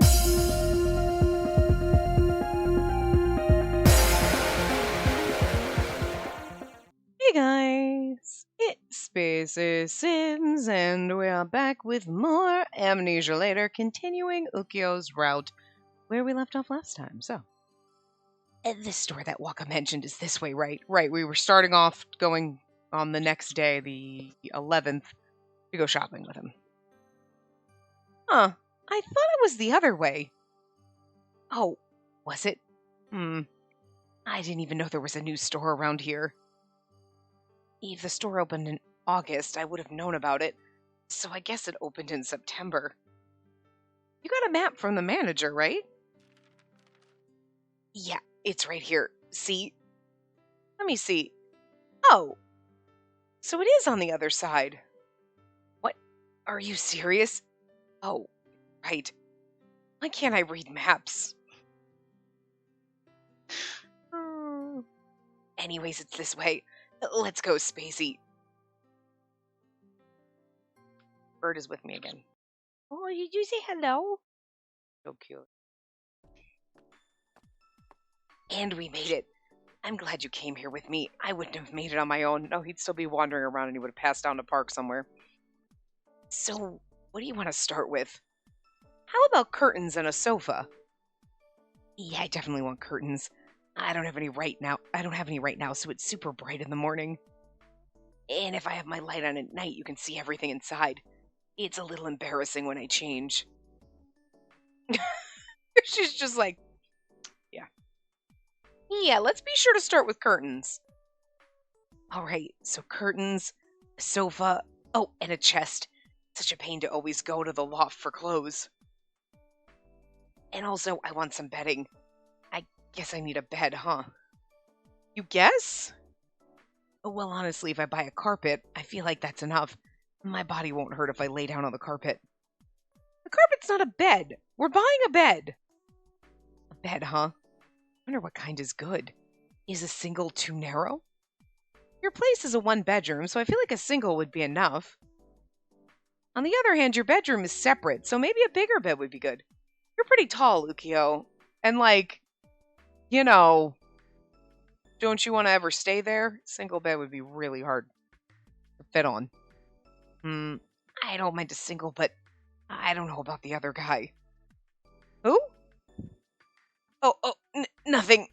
Hey guys, it's Spaces Sims, and we are back with more Amnesia later, continuing Ukyo's route where we left off last time. So, this store that Waka mentioned is this way, right? Right, we were starting off going on the next day, the 11th, to go shopping with him. Huh, I thought it was the other way. Oh, was it? I didn't even know there was a new store around here. If the store opened in August, I would have known about it, so I guess it opened in September. You got a map from the manager, right? Yeah, it's right here. See? Let me see. Oh, so it is on the other side. What? Are you serious? Oh, right. Why can't I read maps? Anyways, it's this way. Let's go, Spacey. Bird is with me again. Oh, did you say hello? So cute. And we made it. I'm glad you came here with me. I wouldn't have made it on my own. No, he'd still be wandering around and he would have passed down a park somewhere. So, what do you want to start with? How about curtains and a sofa? Yeah, I definitely want curtains. I don't have any right now, so it's super bright in the morning. And if I have my light on at night, you can see everything inside. It's a little embarrassing when I change. She's just like, yeah. Yeah, let's be sure to start with curtains. Alright, so curtains, a sofa, oh, and a chest. Such a pain to always go to the loft for clothes. And also, I want some bedding. I guess I need a bed, huh? You guess? Oh, well, honestly, if I buy a carpet, I feel like that's enough. My body won't hurt if I lay down on the carpet. The carpet's not a bed. We're buying a bed. A bed, huh? I wonder what kind is good. Is a single too narrow? Your place is a one-bedroom, so I feel like a single would be enough. On the other hand, your bedroom is separate, so maybe a bigger bed would be good. You're pretty tall, Ukyo. And don't you want to ever stay there? Single bed would be really hard to fit on. I don't mind a single, but I don't know about the other guy. Who? Nothing.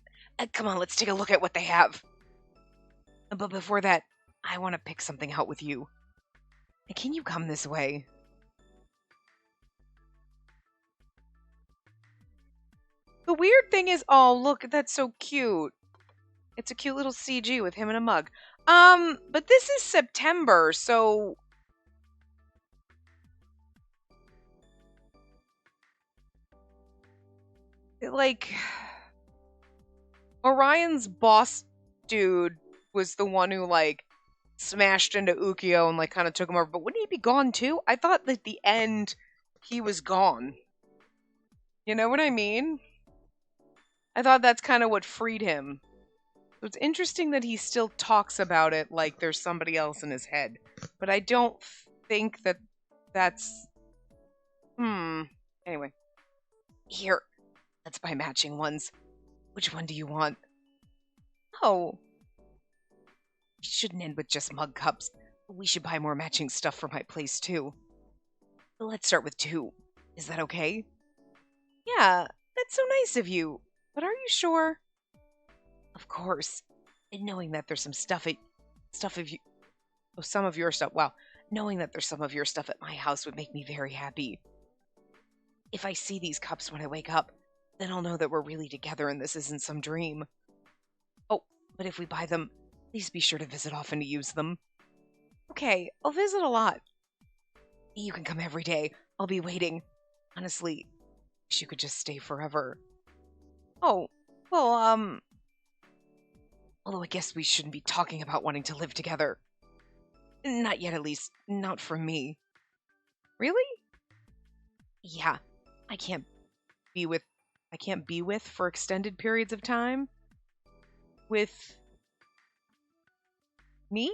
Come on, let's take a look at what they have. But before that, I want to pick something out with you. Can you come this way? The weird thing is, oh, look, that's so cute. It's a cute little CG with him in a mug. But this is September, so... Orion's boss dude was the one who, smashed into Ukyo and, kind of took him over. But wouldn't he be gone, too? I thought that at the end, he was gone. You know what I mean? I thought that's kind of what freed him. So it's interesting that he still talks about it like there's somebody else in his head. But I don't think that that's... Anyway. Here. Let's buy matching ones. Which one do you want? Oh. We shouldn't end with just mug cups. We should buy more matching stuff for my place, too. Let's start with 2. Is that okay? Yeah, that's so nice of you. But are you sure? Of course. And knowing that there's some knowing that there's some of your stuff at my house would make me very happy. If I see these cups when I wake up, then I'll know that we're really together and this isn't some dream. Oh, but if we buy them, please be sure to visit often to use them. Okay, I'll visit a lot. You can come every day. I'll be waiting. Honestly, wish you could just stay forever. Oh, well, although I guess we shouldn't be talking about wanting to live together. Not yet, at least. Not from me. Really? Yeah, I can't be with for extended periods of time. With me?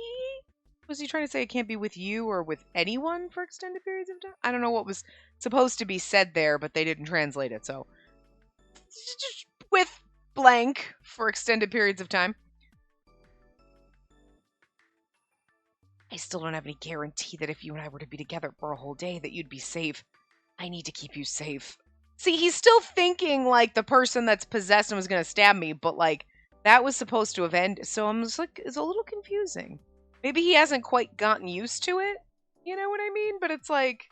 Was he trying to say I can't be with you or with anyone for extended periods of time? I don't know what was supposed to be said there, but they didn't translate it, so. Just with blank for extended periods of time. I still don't have any guarantee that if you and I were to be together for a whole day that you'd be safe. I need to keep you safe. See, he's still thinking like the person that's possessed and was going to stab me, but like that was supposed to have ended. So I'm just like, it's a little confusing. Maybe he hasn't quite gotten used to it. You know what I mean? But it's like,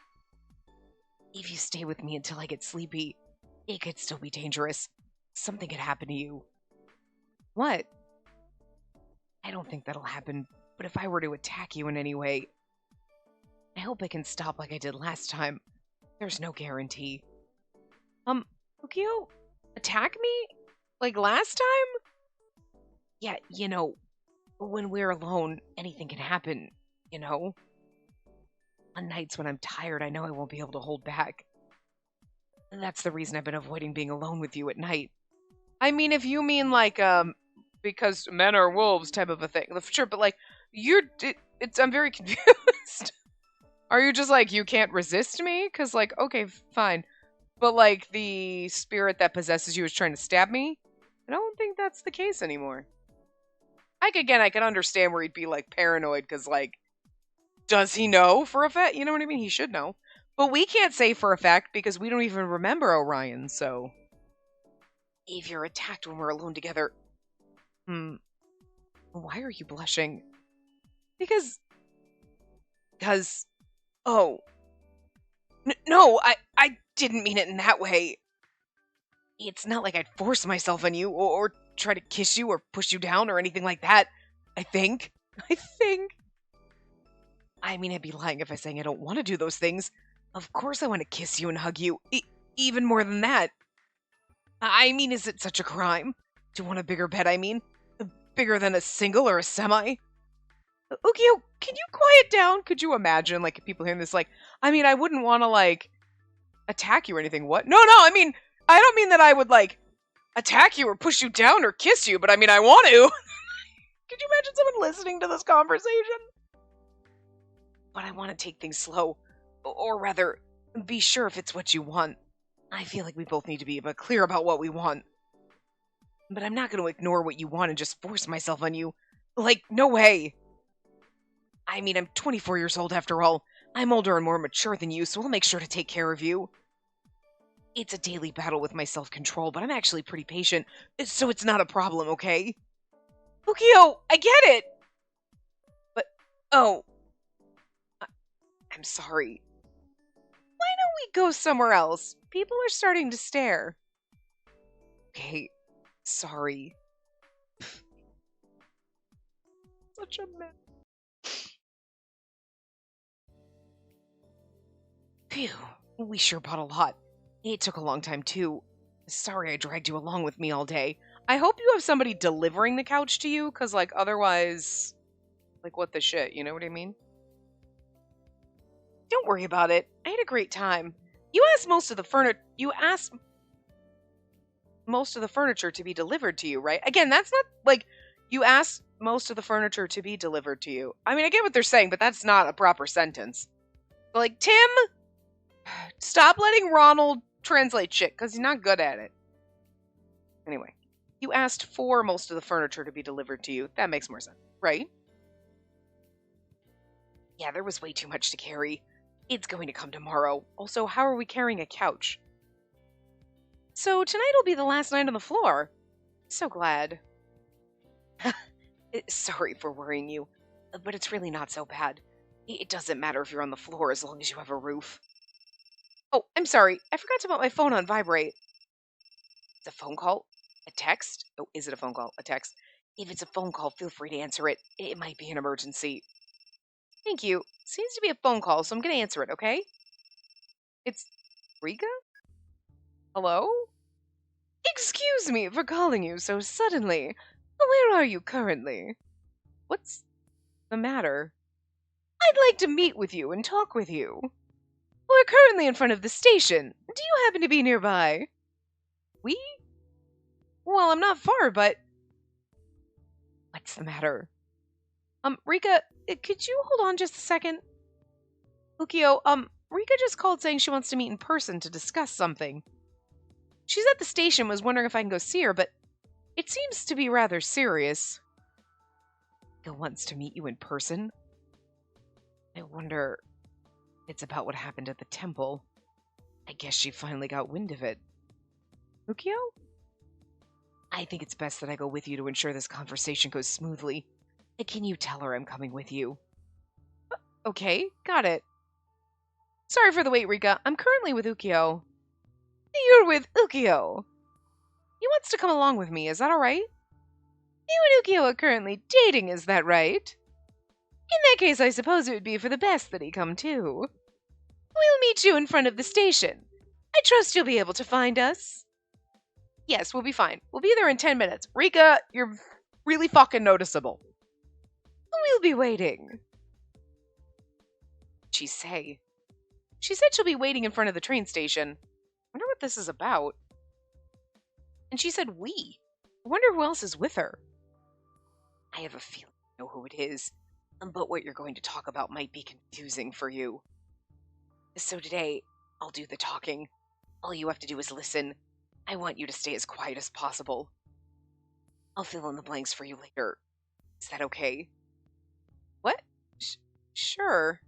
if you stay with me until I get sleepy, it could still be dangerous. Something could happen to you. What? I don't think that'll happen, but if I were to attack you in any way, I hope I can stop like I did last time. There's no guarantee. Ukio, attack me? Like last time? Yeah, you know, when we're alone, anything can happen, you know? On nights when I'm tired, I know I won't be able to hold back. And that's the reason I've been avoiding being alone with you at night. I mean, if you mean like, because men are wolves type of a thing, sure, but like, I'm very confused. Are you just like, you can't resist me? Because like, okay, fine. But like, the spirit that possesses you is trying to stab me? I don't think that's the case anymore. I can understand where he'd be like paranoid, because like, does he know for a fact? You know what I mean? He should know. But we can't say for a fact because we don't even remember Orion, so. If you're attacked when we're alone together. Why are you blushing? Because. Oh. No, I didn't mean it in that way. It's not like I'd force myself on you or try to kiss you or push you down or anything like that. I think. I mean, I'd be lying if I sang I don't want to do those things. Of course I want to kiss you and hug you. Even more than that. I mean, is it such a crime? To want a bigger bed, I mean? Bigger than a single or a semi? Ukio, can you quiet down? Could you imagine, like, people hearing this, like, I mean, I wouldn't want to, like, attack you or anything. What? No, I mean, I don't mean that I would, like, attack you or push you down or kiss you, but I mean, I want to. Could you imagine someone listening to this conversation? But I want to take things slow. Or rather, be sure if it's what you want. I feel like we both need to be clear about what we want. But I'm not going to ignore what you want and just force myself on you. Like, no way. I mean, I'm 24 years old after all. I'm older and more mature than you, so I'll make sure to take care of you. It's a daily battle with my self-control, but I'm actually pretty patient, so it's not a problem, okay? Ukio, I get it! But, oh. I'm sorry. Why don't we go somewhere else? People are starting to stare. Okay, sorry. Such a mess. Phew, we sure bought a lot. It took a long time, too. Sorry I dragged you along with me all day. I hope you have somebody delivering the couch to you, because, like, otherwise, like, what the shit, you know what I mean? Don't worry about it. I had a great time. You asked most of the furniture to be delivered to you, right? Again, that's not, like, you asked most of the furniture to be delivered to you. I mean, I get what they're saying, but that's not a proper sentence. Like, Tim, stop letting Ronald translate shit, because he's not good at it. Anyway, you asked for most of the furniture to be delivered to you. That makes more sense, right? Yeah, there was way too much to carry. It's going to come tomorrow. Also, how are we carrying a couch? So tonight will be the last night on the floor. So glad. Sorry for worrying you, but it's really not so bad. It doesn't matter if you're on the floor as long as you have a roof. Oh, I'm sorry. I forgot to put my phone on vibrate. It's a phone call? A text? Oh, is it a phone call? A text? If it's a phone call, feel free to answer it. It might be an emergency. Thank you. Seems to be a phone call, so I'm going to answer it, okay? It's Rika? Hello? Excuse me for calling you so suddenly. Where are you currently? What's the matter? I'd like to meet with you and talk with you. We're currently in front of the station. Do you happen to be nearby? We? Well, I'm not far, but... What's the matter? Rika, could you hold on just a second? Ukio, Rika just called saying she wants to meet in person to discuss something. She's at the station, was wondering if I can go see her, but it seems to be rather serious. Rika wants to meet you in person? I wonder if it's about what happened at the temple. I guess she finally got wind of it. Ukio? I think it's best that I go with you to ensure this conversation goes smoothly. Can you tell her I'm coming with you? Okay, got it. Sorry for the wait, Rika. I'm currently with Ukio. You're with Ukio? He wants to come along with me, is that alright? You and Ukio are currently dating, is that right? In that case, I suppose it would be for the best that he come too. We'll meet you in front of the station. I trust you'll be able to find us. Yes, we'll be fine. We'll be there in 10 minutes. Rika, you're really fucking noticeable. We'll be waiting. What'd she say? She said she'll be waiting in front of the train station. Wonder what this is about. And she said we. I wonder who else is with her. I have a feeling I know who it is, but what you're going to talk about might be confusing for you. So today, I'll do the talking. All you have to do is listen. I want you to stay as quiet as possible. I'll fill in the blanks for you later. Is that okay? What? Sure.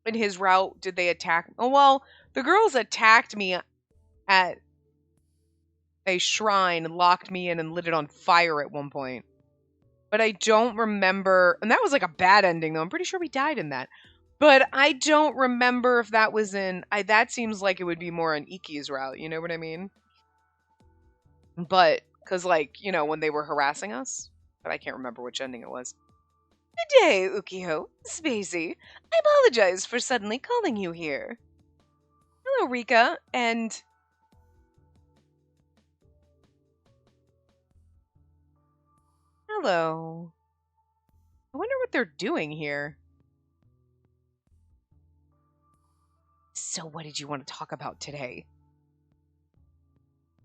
In his route, did they attack? Oh, well, the girls attacked me at a shrine, locked me in, and lit it on fire at one point. But I don't remember, and that was like a bad ending, though. I'm pretty sure we died in that. But I don't remember if that was in, that seems like it would be more on Iki's route, you know what I mean? But, because like, you know, when they were harassing us, but I can't remember which ending it was. Good day, Ukio. Spacey. I apologize for suddenly calling you here. Hello, Rika, and... Hello. I wonder what they're doing here. So what did you want to talk about today?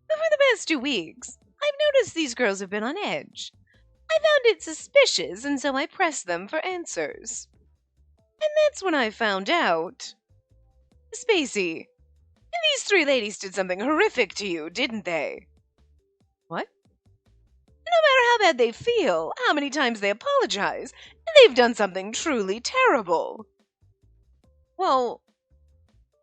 For the past 2 weeks, I've noticed these girls have been on edge. I found it suspicious, and so I pressed them for answers. And that's when I found out. Spacey, these 3 ladies did something horrific to you, didn't they? What? No matter how bad they feel, how many times they apologize, they've done something truly terrible. Well,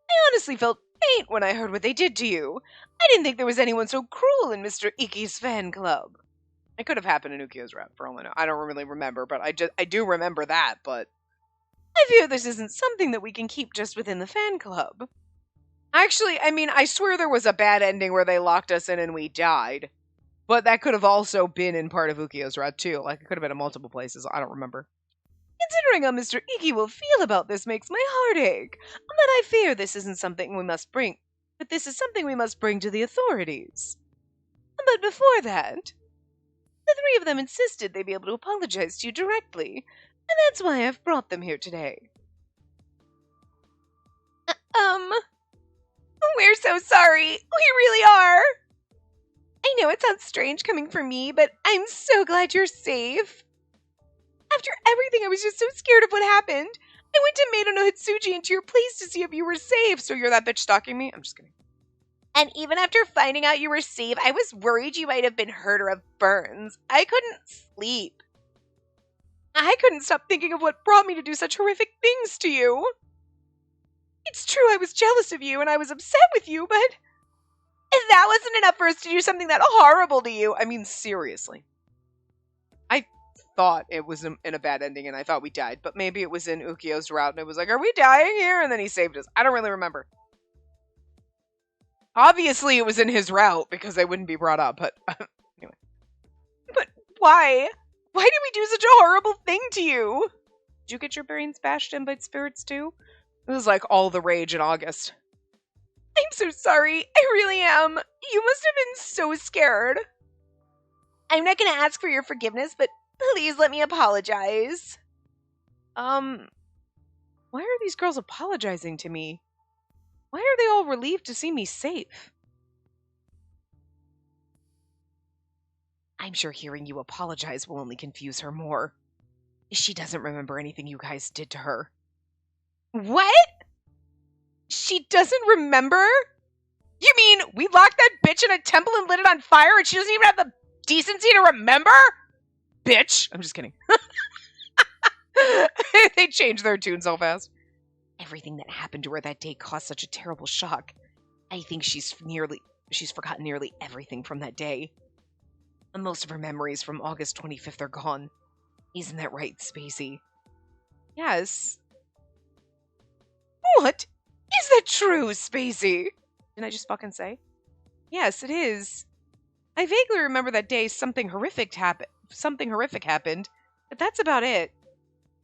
I honestly felt faint when I heard what they did to you. I didn't think there was anyone so cruel in Mr. Iki's fan club. It could have happened in Ukio's rep, for all I know. I don't really remember, but I do remember that, but... I fear this isn't something that we can keep just within the fan club. Actually, I mean, I swear there was a bad ending where they locked us in and we died. But that could have also been in part of Ukio's route, too. Like, it could have been in multiple places. I don't remember. Considering how Mr. Iki will feel about this makes my heart ache. But I fear this isn't something we must bring. But this is something we must bring to the authorities. But before that... The 3 of them insisted they be able to apologize to you directly, and that's why I've brought them here today. We're so sorry. We really are. I know it sounds strange coming from me, but I'm so glad you're safe. After everything, I was just so scared of what happened. I went to Maida no Hitsuji into your place to see if you were safe. So you're that bitch stalking me? I'm just kidding. And even after finding out you were safe, I was worried you might have been hurt or have burns. I couldn't sleep. I couldn't stop thinking of what brought me to do such horrific things to you. It's true I was jealous of you and I was upset with you, but if that wasn't enough for us to do something that horrible to you, I mean, seriously. I thought it was in a bad ending and I thought we died, but maybe it was in Ukio's route and it was like, are we dying here? And then he saved us. I don't really remember. Obviously, it was in his route because they wouldn't be brought up, but anyway. But why? Why did we do such a horrible thing to you? Did you get your brains bashed in by spirits too? It was like all the rage in August. I'm so sorry. I really am. You must have been so scared. I'm not going to ask for your forgiveness, but please let me apologize. Why are these girls apologizing to me? Why are they all relieved to see me safe? I'm sure hearing you apologize will only confuse her more. She doesn't remember anything you guys did to her. What? She doesn't remember? You mean we locked that bitch in a temple and lit it on fire and she doesn't even have the decency to remember? Bitch. I'm just kidding. They changed their tune so fast. Everything that happened to her that day caused such a terrible shock. I think she's forgotten nearly everything from that day. Most of her memories from August 25th are gone. Isn't that right, Spacey? Yes. What? Is that true, Spacey? Didn't I just fucking say? Yes, it is. I vaguely remember that day something horrific happened, but that's about it.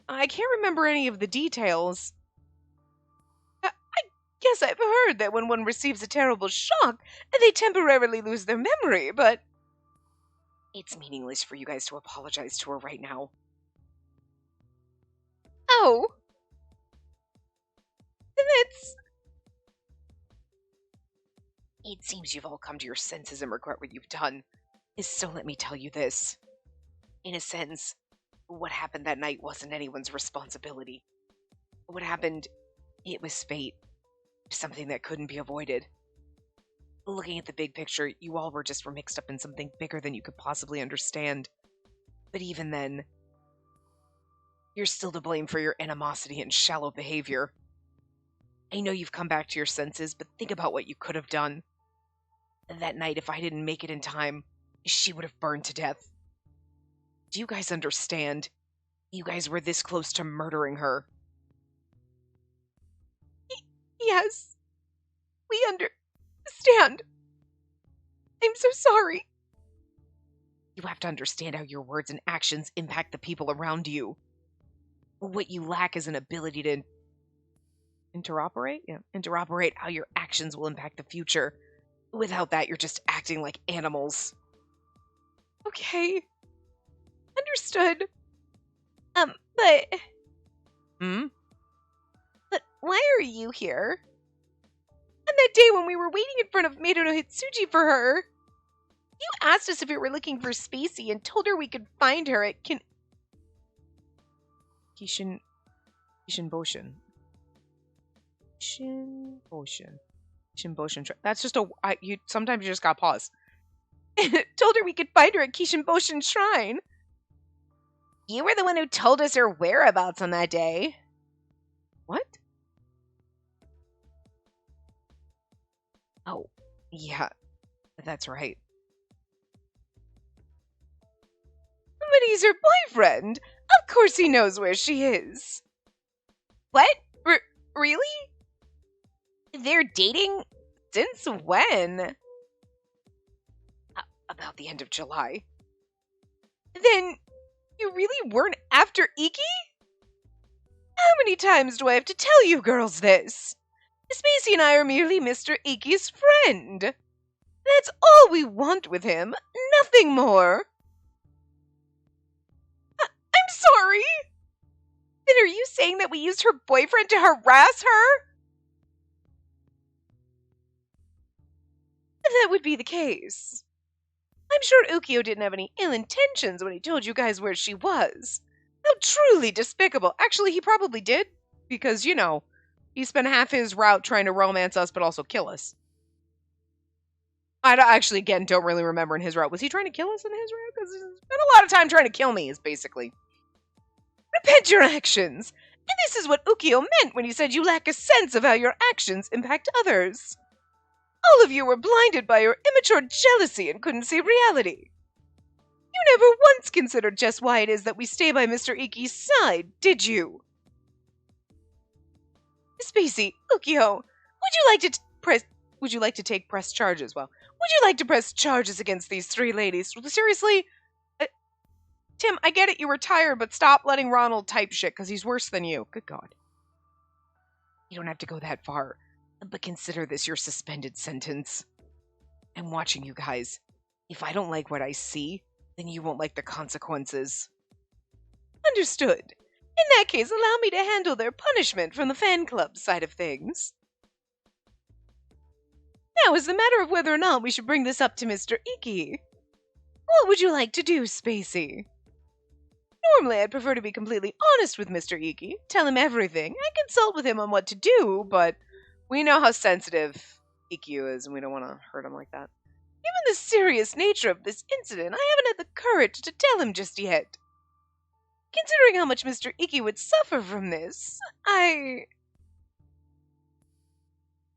I can't remember any of the details. I guess I've heard that when one receives a terrible shock, they temporarily lose their memory, but it's meaningless for you guys to apologize to her right now. Oh. That's... It seems you've all come to your senses and regret what you've done. So let me tell you this. In a sense, what happened that night wasn't anyone's responsibility. What happened, it was fate. Something that couldn't be avoided. Looking at the big picture, you all were just mixed up in something bigger than you could possibly understand. But even then, you're still to blame for your animosity and shallow behavior. I know you've come back to your senses, but think about what you could have done. That night, if I didn't make it in time, she would have burned to death. Do you guys understand? You guys were this close to murdering her. Yes. We understand. I'm so sorry. You have to understand how your words and actions impact the people around you. What you lack is an ability to interoperate? Yeah, interoperate how your actions will impact the future. Without that, you're just acting like animals. Okay. Understood. But... But why are you here? On that day when we were waiting in front of Maida no Hitsuji for her, you asked us if we were looking for Spacey and told her we could find her at Kishin Boshin. That's just sometimes you just gotta pause. Told her we could find her at Kishin Boshin Shrine. You were the one who told us her whereabouts on that day. What? Oh, yeah, that's right. But he's her boyfriend. Of course he knows where she is. What? Really? They're dating? Since when? About the end of July. Then, you really weren't after Iki? How many times do I have to tell you girls this? Spacey and I are merely Mr. Iki's friend. That's all we want with him, nothing more. I'm sorry. Then are you saying that we used her boyfriend to harass her? That would be the case. I'm sure Ukyo didn't have any ill intentions when he told you guys where she was. How truly despicable. Actually, he probably did, because, you know, he spent half his route trying to romance us, but also kill us. I actually, again, don't really remember in his route. Was he trying to kill us in his route? Because he spent a lot of time trying to kill me, is basically. Repent your actions. And this is what Ukyo meant when he said you lack a sense of how your actions impact others. All of you were blinded by your immature jealousy and couldn't see reality. You never once considered just why it is that we stay by Mr. Iki's side, did you? Spacey, Ukyo, would you like to take press charges? Well, would you like to press charges against these three ladies? Seriously? Tim, I get it, you were tired, but stop letting Ronald type shit, because he's worse than you. Good God. You don't have to go that far, but consider this your suspended sentence. I'm watching you guys. If I don't like what I see, then you won't like the consequences. Understood. In that case, allow me to handle their punishment from the fan club side of things. Now is the matter of whether or not we should bring this up to Mr. Iki. What would you like to do, Spacey? Normally, I'd prefer to be completely honest with Mr. Iki, tell him everything, and consult with him on what to do, but we know how sensitive EQ is, and we don't want to hurt him like that. Given the serious nature of this incident, I haven't had the courage to tell him just yet. Considering how much Mr. Iki would suffer from this,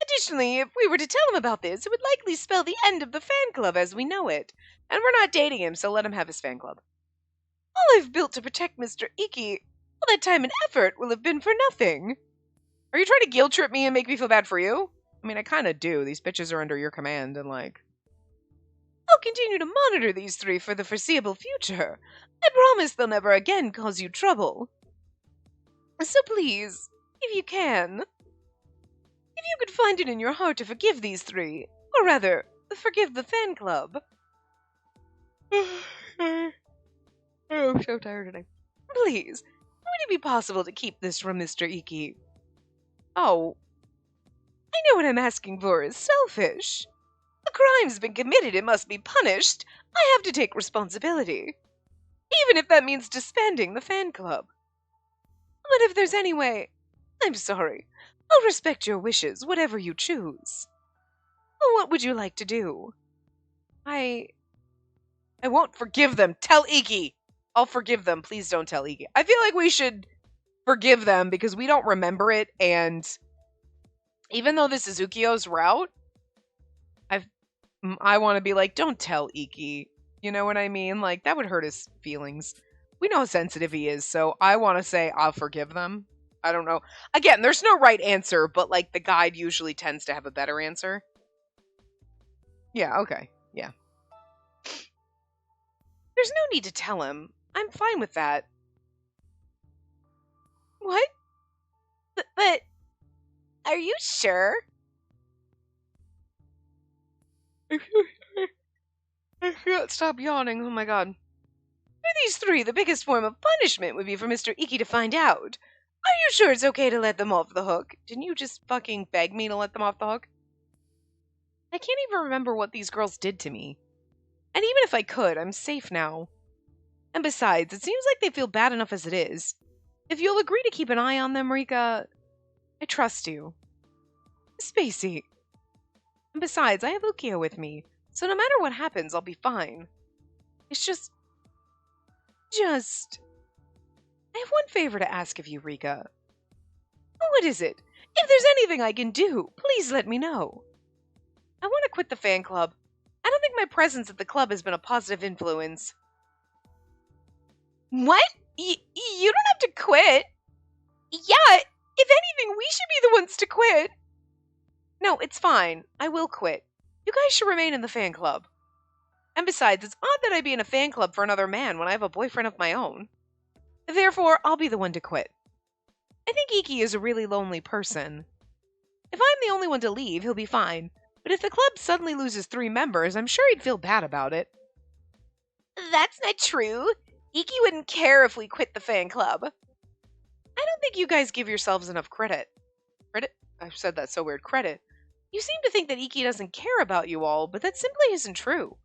Additionally, if we were to tell him about this, it would likely spell the end of the fan club as we know it, and we're not dating him, so let him have his fan club. All I've built to protect Mr. Iki, all that time and effort will have been for nothing. Are you trying to guilt trip me and make me feel bad for you? I mean, I kind of do. These bitches are under your command, and I'll continue to monitor these three for the foreseeable future. I promise they'll never again cause you trouble. So please, if you can, if you could find it in your heart to forgive these three, or rather, forgive the fan club. Oh, I'm so tired today. Please, would it be possible to keep this from Mr. Iki? Oh, I know what I'm asking for is selfish. A crime's been committed, it must be punished. I have to take responsibility. Even if that means disbanding the fan club. But if there's any way, I'm sorry. I'll respect your wishes, whatever you choose. What would you like to do? I won't forgive them. Tell Iki. I'll forgive them. Please don't tell Iki. I feel like we should forgive them because we don't remember it, and even though this is Ukio's route, I want to be like, don't tell Iki. You know what I mean? Like, that would hurt his feelings. We know how sensitive he is, so I want to say I'll forgive them. I don't know. Again, there's no right answer, but like the guide usually tends to have a better answer. Yeah, okay. Yeah. There's no need to tell him. I'm fine with that. What? But are you sure? I can't stop yawning. Oh my god. For these three, the biggest form of punishment would be for Mr. Iki to find out. Are you sure it's okay to let them off the hook? Didn't you just fucking beg me to let them off the hook? I can't even remember what these girls did to me. And even if I could, I'm safe now. And besides, it seems like they feel bad enough as it is. If you'll agree to keep an eye on them, Rika, I trust you. Spacey. And besides, I have Ukio with me, so no matter what happens, I'll be fine. It's just... I have one favor to ask of you, Rika. What is it? If there's anything I can do, please let me know. I want to quit the fan club. I don't think my presence at the club has been a positive influence. What? You don't have to quit. Yeah, if anything, we should be the ones to quit. No, it's fine. I will quit. You guys should remain in the fan club. And besides, it's odd that I be in a fan club for another man when I have a boyfriend of my own. Therefore, I'll be the one to quit. I think Iki is a really lonely person. If I'm the only one to leave, he'll be fine. But if the club suddenly loses 3 members, I'm sure he'd feel bad about it. That's not true. Iki wouldn't care if we quit the fan club. I don't think you guys give yourselves enough credit. Credit? I've said that so weird. Credit. You seem to think that Iki doesn't care about you all, but that simply isn't true.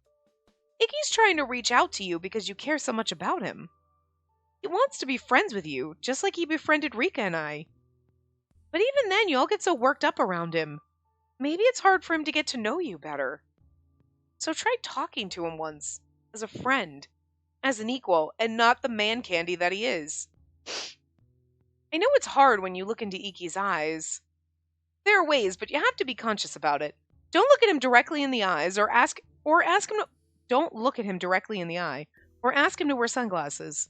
Iki's trying to reach out to you because you care so much about him. He wants to be friends with you, just like he befriended Rika and I. But even then, you all get so worked up around him. Maybe it's hard for him to get to know you better. So try talking to him once, as a friend, as an equal, and not the man candy that he is. I know it's hard when you look into Iki's eyes. There are ways, but you have to be conscious about it. Don't look at him directly in the eyes, or ask him to... Don't look at him directly in the eye, or ask him to wear sunglasses.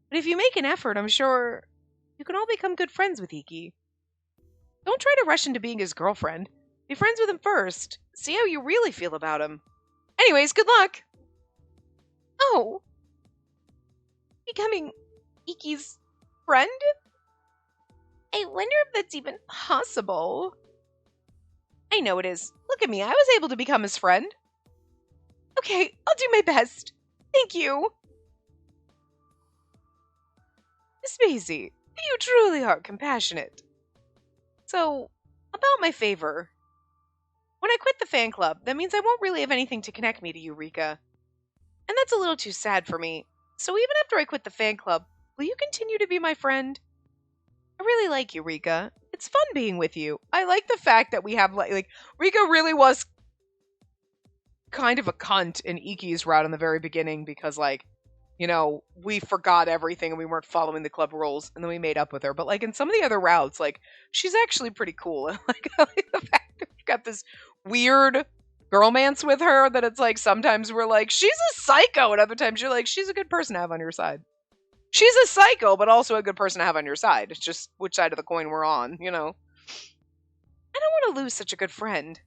But if you make an effort, I'm sure you can all become good friends with Iki. Don't try to rush into being his girlfriend. Be friends with him first. See how you really feel about him. Anyways, good luck! Oh. Becoming Iki's friend? I wonder if that's even possible. I know it is. Look at me, I was able to become his friend. Okay, I'll do my best. Thank you. Spacey, you truly are compassionate. So, about my favor. When I quit the fan club, that means I won't really have anything to connect me to you, Rika. And that's a little too sad for me. So even after I quit the fan club, will you continue to be my friend? I really like you, Rika. It's fun being with you. I like the fact that we have like Rika really was kind of a cunt in Iki's route in the very beginning because we forgot everything and we weren't following the club rules and then we made up with her. But like in some of the other routes, like she's actually pretty cool. And like I like the fact that we've got this weird girlmance with her that it's like sometimes we're like, she's a psycho, and other times you're like, she's a good person to have on your side. She's a psycho, but also a good person to have on your side. It's just which side of the coin we're on, I don't want to lose such a good friend.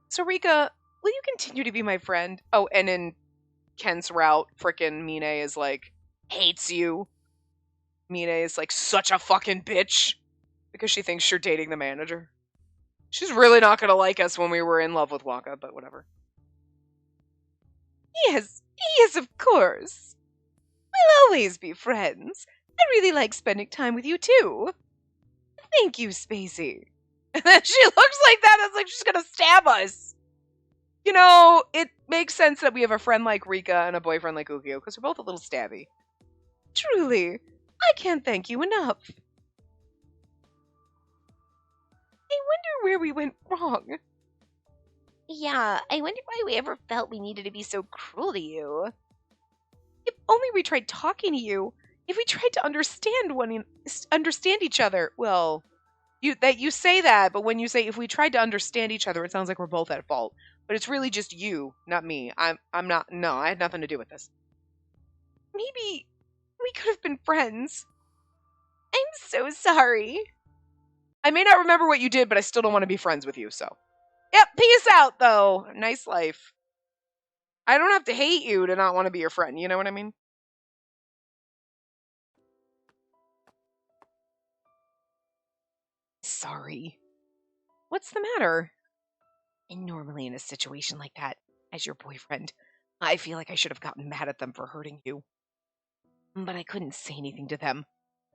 So Rika, will you continue to be my friend? Oh, and in Ken's route, frickin' Mine is like, hates you. Mine is like such a fucking bitch because she thinks you're dating the manager. She's really not gonna like us when we were in love with Waka, but whatever. Yes, of course. We'll always be friends. I really like spending time with you too. Thank you, Spacey. And then she looks like that. It's like she's gonna stab us. It makes sense that we have a friend like Rika and a boyfriend like Ukio, because we're both a little stabby. Truly, I can't thank you enough. I wonder where we went wrong. Yeah, I wonder why we ever felt we needed to be so cruel to you. If only we tried talking to you. If we tried to understand each other. Well, you say that, but when you say if we tried to understand each other, it sounds like we're both at fault. But it's really just you, not me. I'm not. No, I had nothing to do with this. Maybe we could have been friends. I'm so sorry. I may not remember what you did, but I still don't want to be friends with you, so. Yep, peace out, though. Nice life. I don't have to hate you to not want to be your friend, you know what I mean? Sorry. What's the matter? And normally in a situation like that, as your boyfriend, I feel like I should have gotten mad at them for hurting you. But I couldn't say anything to them,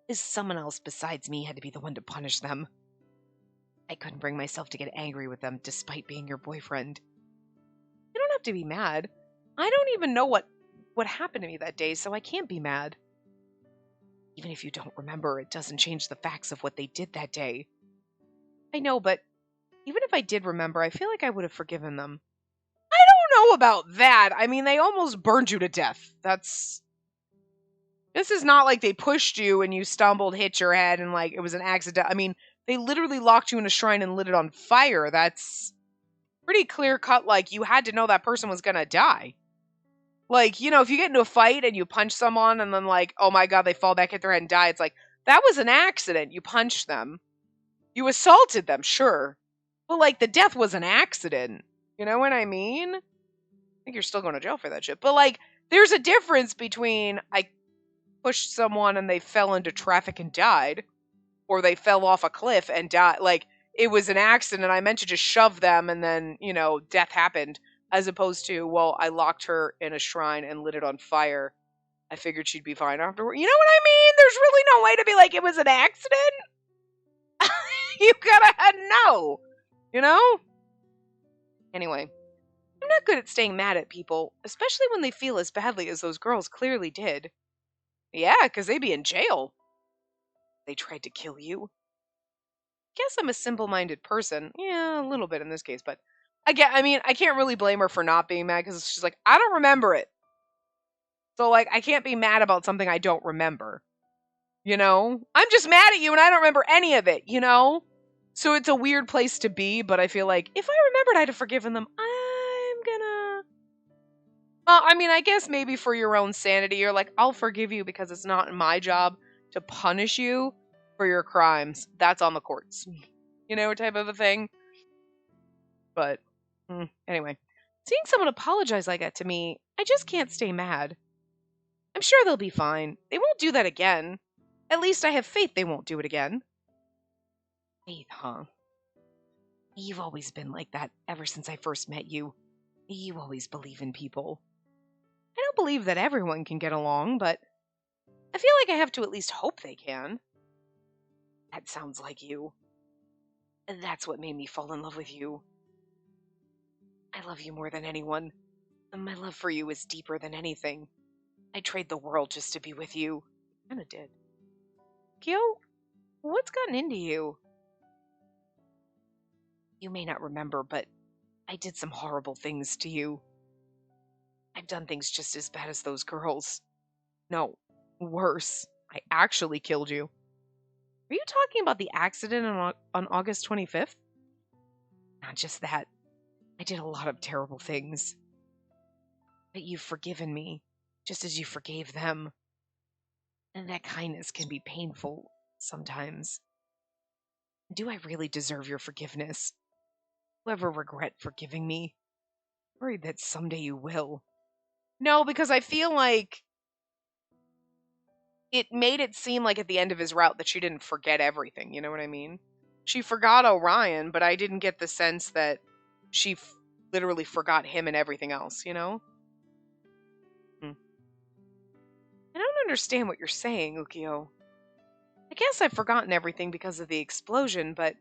as someone else besides me had to be the one to punish them. I couldn't bring myself to get angry with them despite being your boyfriend. You don't have to be mad. I don't even know what happened to me that day, so I can't be mad. Even if you don't remember, it doesn't change the facts of what they did that day. I know, but even if I did remember, I feel like I would have forgiven them. I don't know about that. I mean, they almost burned you to death. This is not like they pushed you and you stumbled, hit your head, and like it was an accident. I mean, they literally locked you in a shrine and lit it on fire. That's pretty clear cut. Like, you had to know that person was gonna die. Like, if you get into a fight and you punch someone and then like, oh my god, they fall back, hit their head and die. It's like, that was an accident. You punched them. You assaulted them, sure. But like, the death was an accident. You know what I mean? I think you're still going to jail for that shit. But like, there's a difference between I pushed someone and they fell into traffic and died, or they fell off a cliff and died. Like, it was an accident. I meant to just shove them and then, death happened. As opposed to, well, I locked her in a shrine and lit it on fire. I figured she'd be fine afterward. You know what I mean? There's really no way to be like, it was an accident. You gotta know, Anyway, I'm not good at staying mad at people, especially when they feel as badly as those girls clearly did. Yeah, because they'd be in jail. They tried to kill you. Guess I'm a simple-minded person. Yeah, a little bit in this case, but I can't really blame her for not being mad because she's like, I don't remember it. So, like, I can't be mad about something I don't remember. I'm just mad at you and I don't remember any of it, So it's a weird place to be, but I feel like if I remembered I'd have forgiven them, I'm gonna... Well, I guess maybe for your own sanity, you're like, I'll forgive you because it's not my job to punish you for your crimes. That's on the courts. Type of a thing. But, anyway. Seeing someone apologize like that to me, I just can't stay mad. I'm sure they'll be fine. They won't do that again. At least I have faith they won't do it again. Faith, huh? You've always been like that ever since I first met you. You always believe in people. I don't believe that everyone can get along, but I feel like I have to at least hope they can. That sounds like you. That's what made me fall in love with you. I love you more than anyone, and my love for you is deeper than anything. I'd trade the world just to be with you. Kinda did. Kyo, what's gotten into you? You may not remember, but I did some horrible things to you. I've done things just as bad as those girls. No, worse. I actually killed you. Are you talking about the accident on August 25th? Not just that. I did a lot of terrible things. But you've forgiven me, just as you forgave them. And that kindness can be painful sometimes. Do I really deserve your forgiveness? Do you ever regret forgiving me? Worried that someday you will. No, because I feel like it made it seem like at the end of his route that she didn't forget everything, you know what I mean? She forgot Orion, but I didn't get the sense that she literally forgot him and everything else, you know? I don't understand what you're saying, Ukio. I guess I've forgotten everything because of the explosion, but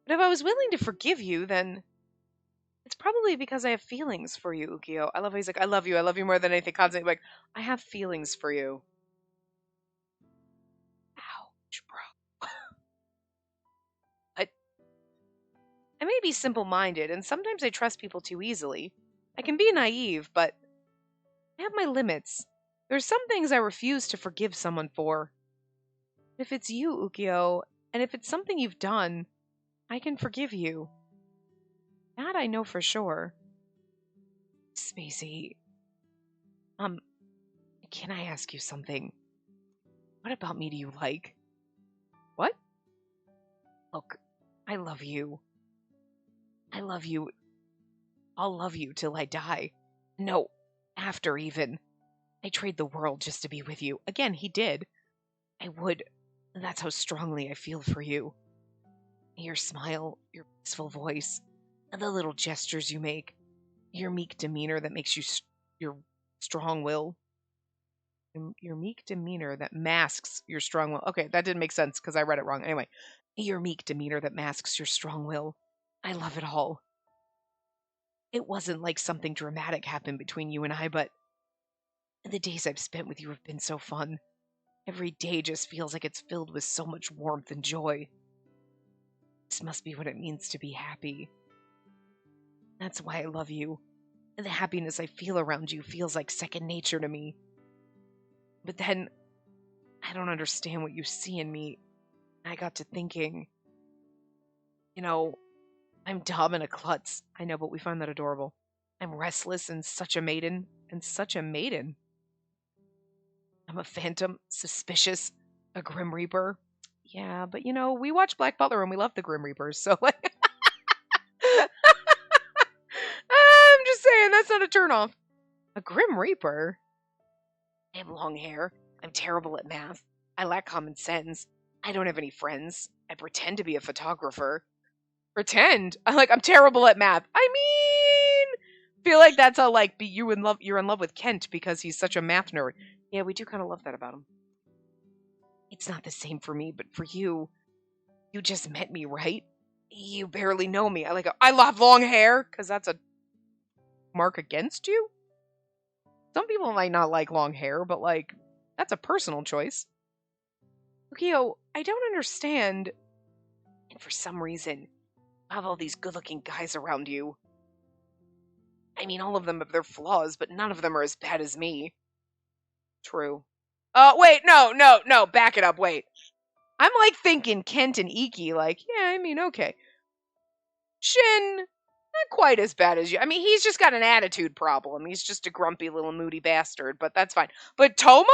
if I was willing to forgive you, then it's probably because I have feelings for you, Ukio. I love how he's like, I love you more than anything, constantly like, I have feelings for you. Ouch, bro. I may be simple-minded, and sometimes I trust people too easily. I can be naive, but I have my limits. There's some things I refuse to forgive someone for. If it's you, Ukio, and if it's something you've done, I can forgive you. That I know for sure. Spacey, can I ask you something? What about me do you like? What? Look, I love you. I love you. I'll love you till I die. No, after even. I trade the world just to be with you. Again, he did. I would. That's how strongly I feel for you. Your smile, your peaceful voice, and the little gestures you make. Your meek demeanor that makes you your strong will. Your meek demeanor that masks your strong will. Okay, that didn't make sense because I read it wrong. Anyway, your meek demeanor that masks your strong will. I love it all. It wasn't like something dramatic happened between you and I, but the days I've spent with you have been so fun. Every day just feels like it's filled with so much warmth and joy. This must be what it means to be happy. That's why I love you. And the happiness I feel around you feels like second nature to me. But then, I don't understand what you see in me. I got to thinking, I'm dumb and a klutz. I know, but we find that adorable. I'm restless and such a maiden. I'm a phantom, suspicious, a Grim Reaper. Yeah, but we watch Black Butler and we love the Grim Reapers, so like... I'm just saying, that's not a turnoff. A Grim Reaper? I have long hair. I'm terrible at math. I lack common sense. I don't have any friends. I pretend to be a photographer. Pretend? I'm terrible at math. I mean, feel like that's how you're in love with Kent because he's such a math nerd. Yeah, we do kind of love that about him. It's not the same for me, but for you just met me, right? You barely know me. I love long hair because that's a mark against you. Some people might not like long hair, but that's a personal choice. Ukio, I don't understand. And for some reason, you have all these good-looking guys around you. I mean, all of them have their flaws, but none of them are as bad as me. True. Wait, no, back it up, wait. I'm thinking Kent and Iki, yeah, I mean, okay. Shin, not quite as bad as you. I mean, he's just got an attitude problem. He's just a grumpy little moody bastard, but that's fine. But Toma?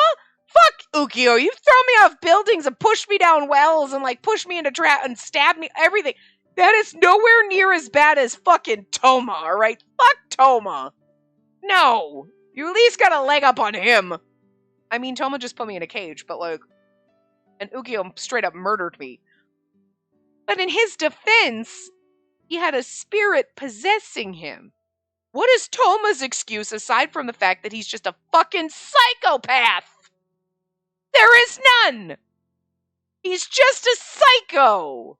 Fuck Ukio, you've thrown me off buildings and pushed me down wells and pushed me into trap and stabbed me, everything. That is nowhere near as bad as fucking Toma, alright? Fuck Toma. No. You at least got a leg up on him. I mean, Toma just put me in a cage, but and Ukio straight up murdered me. But in his defense, he had a spirit possessing him. What is Toma's excuse aside from the fact that he's just a fucking psychopath? There is none. He's just a psycho.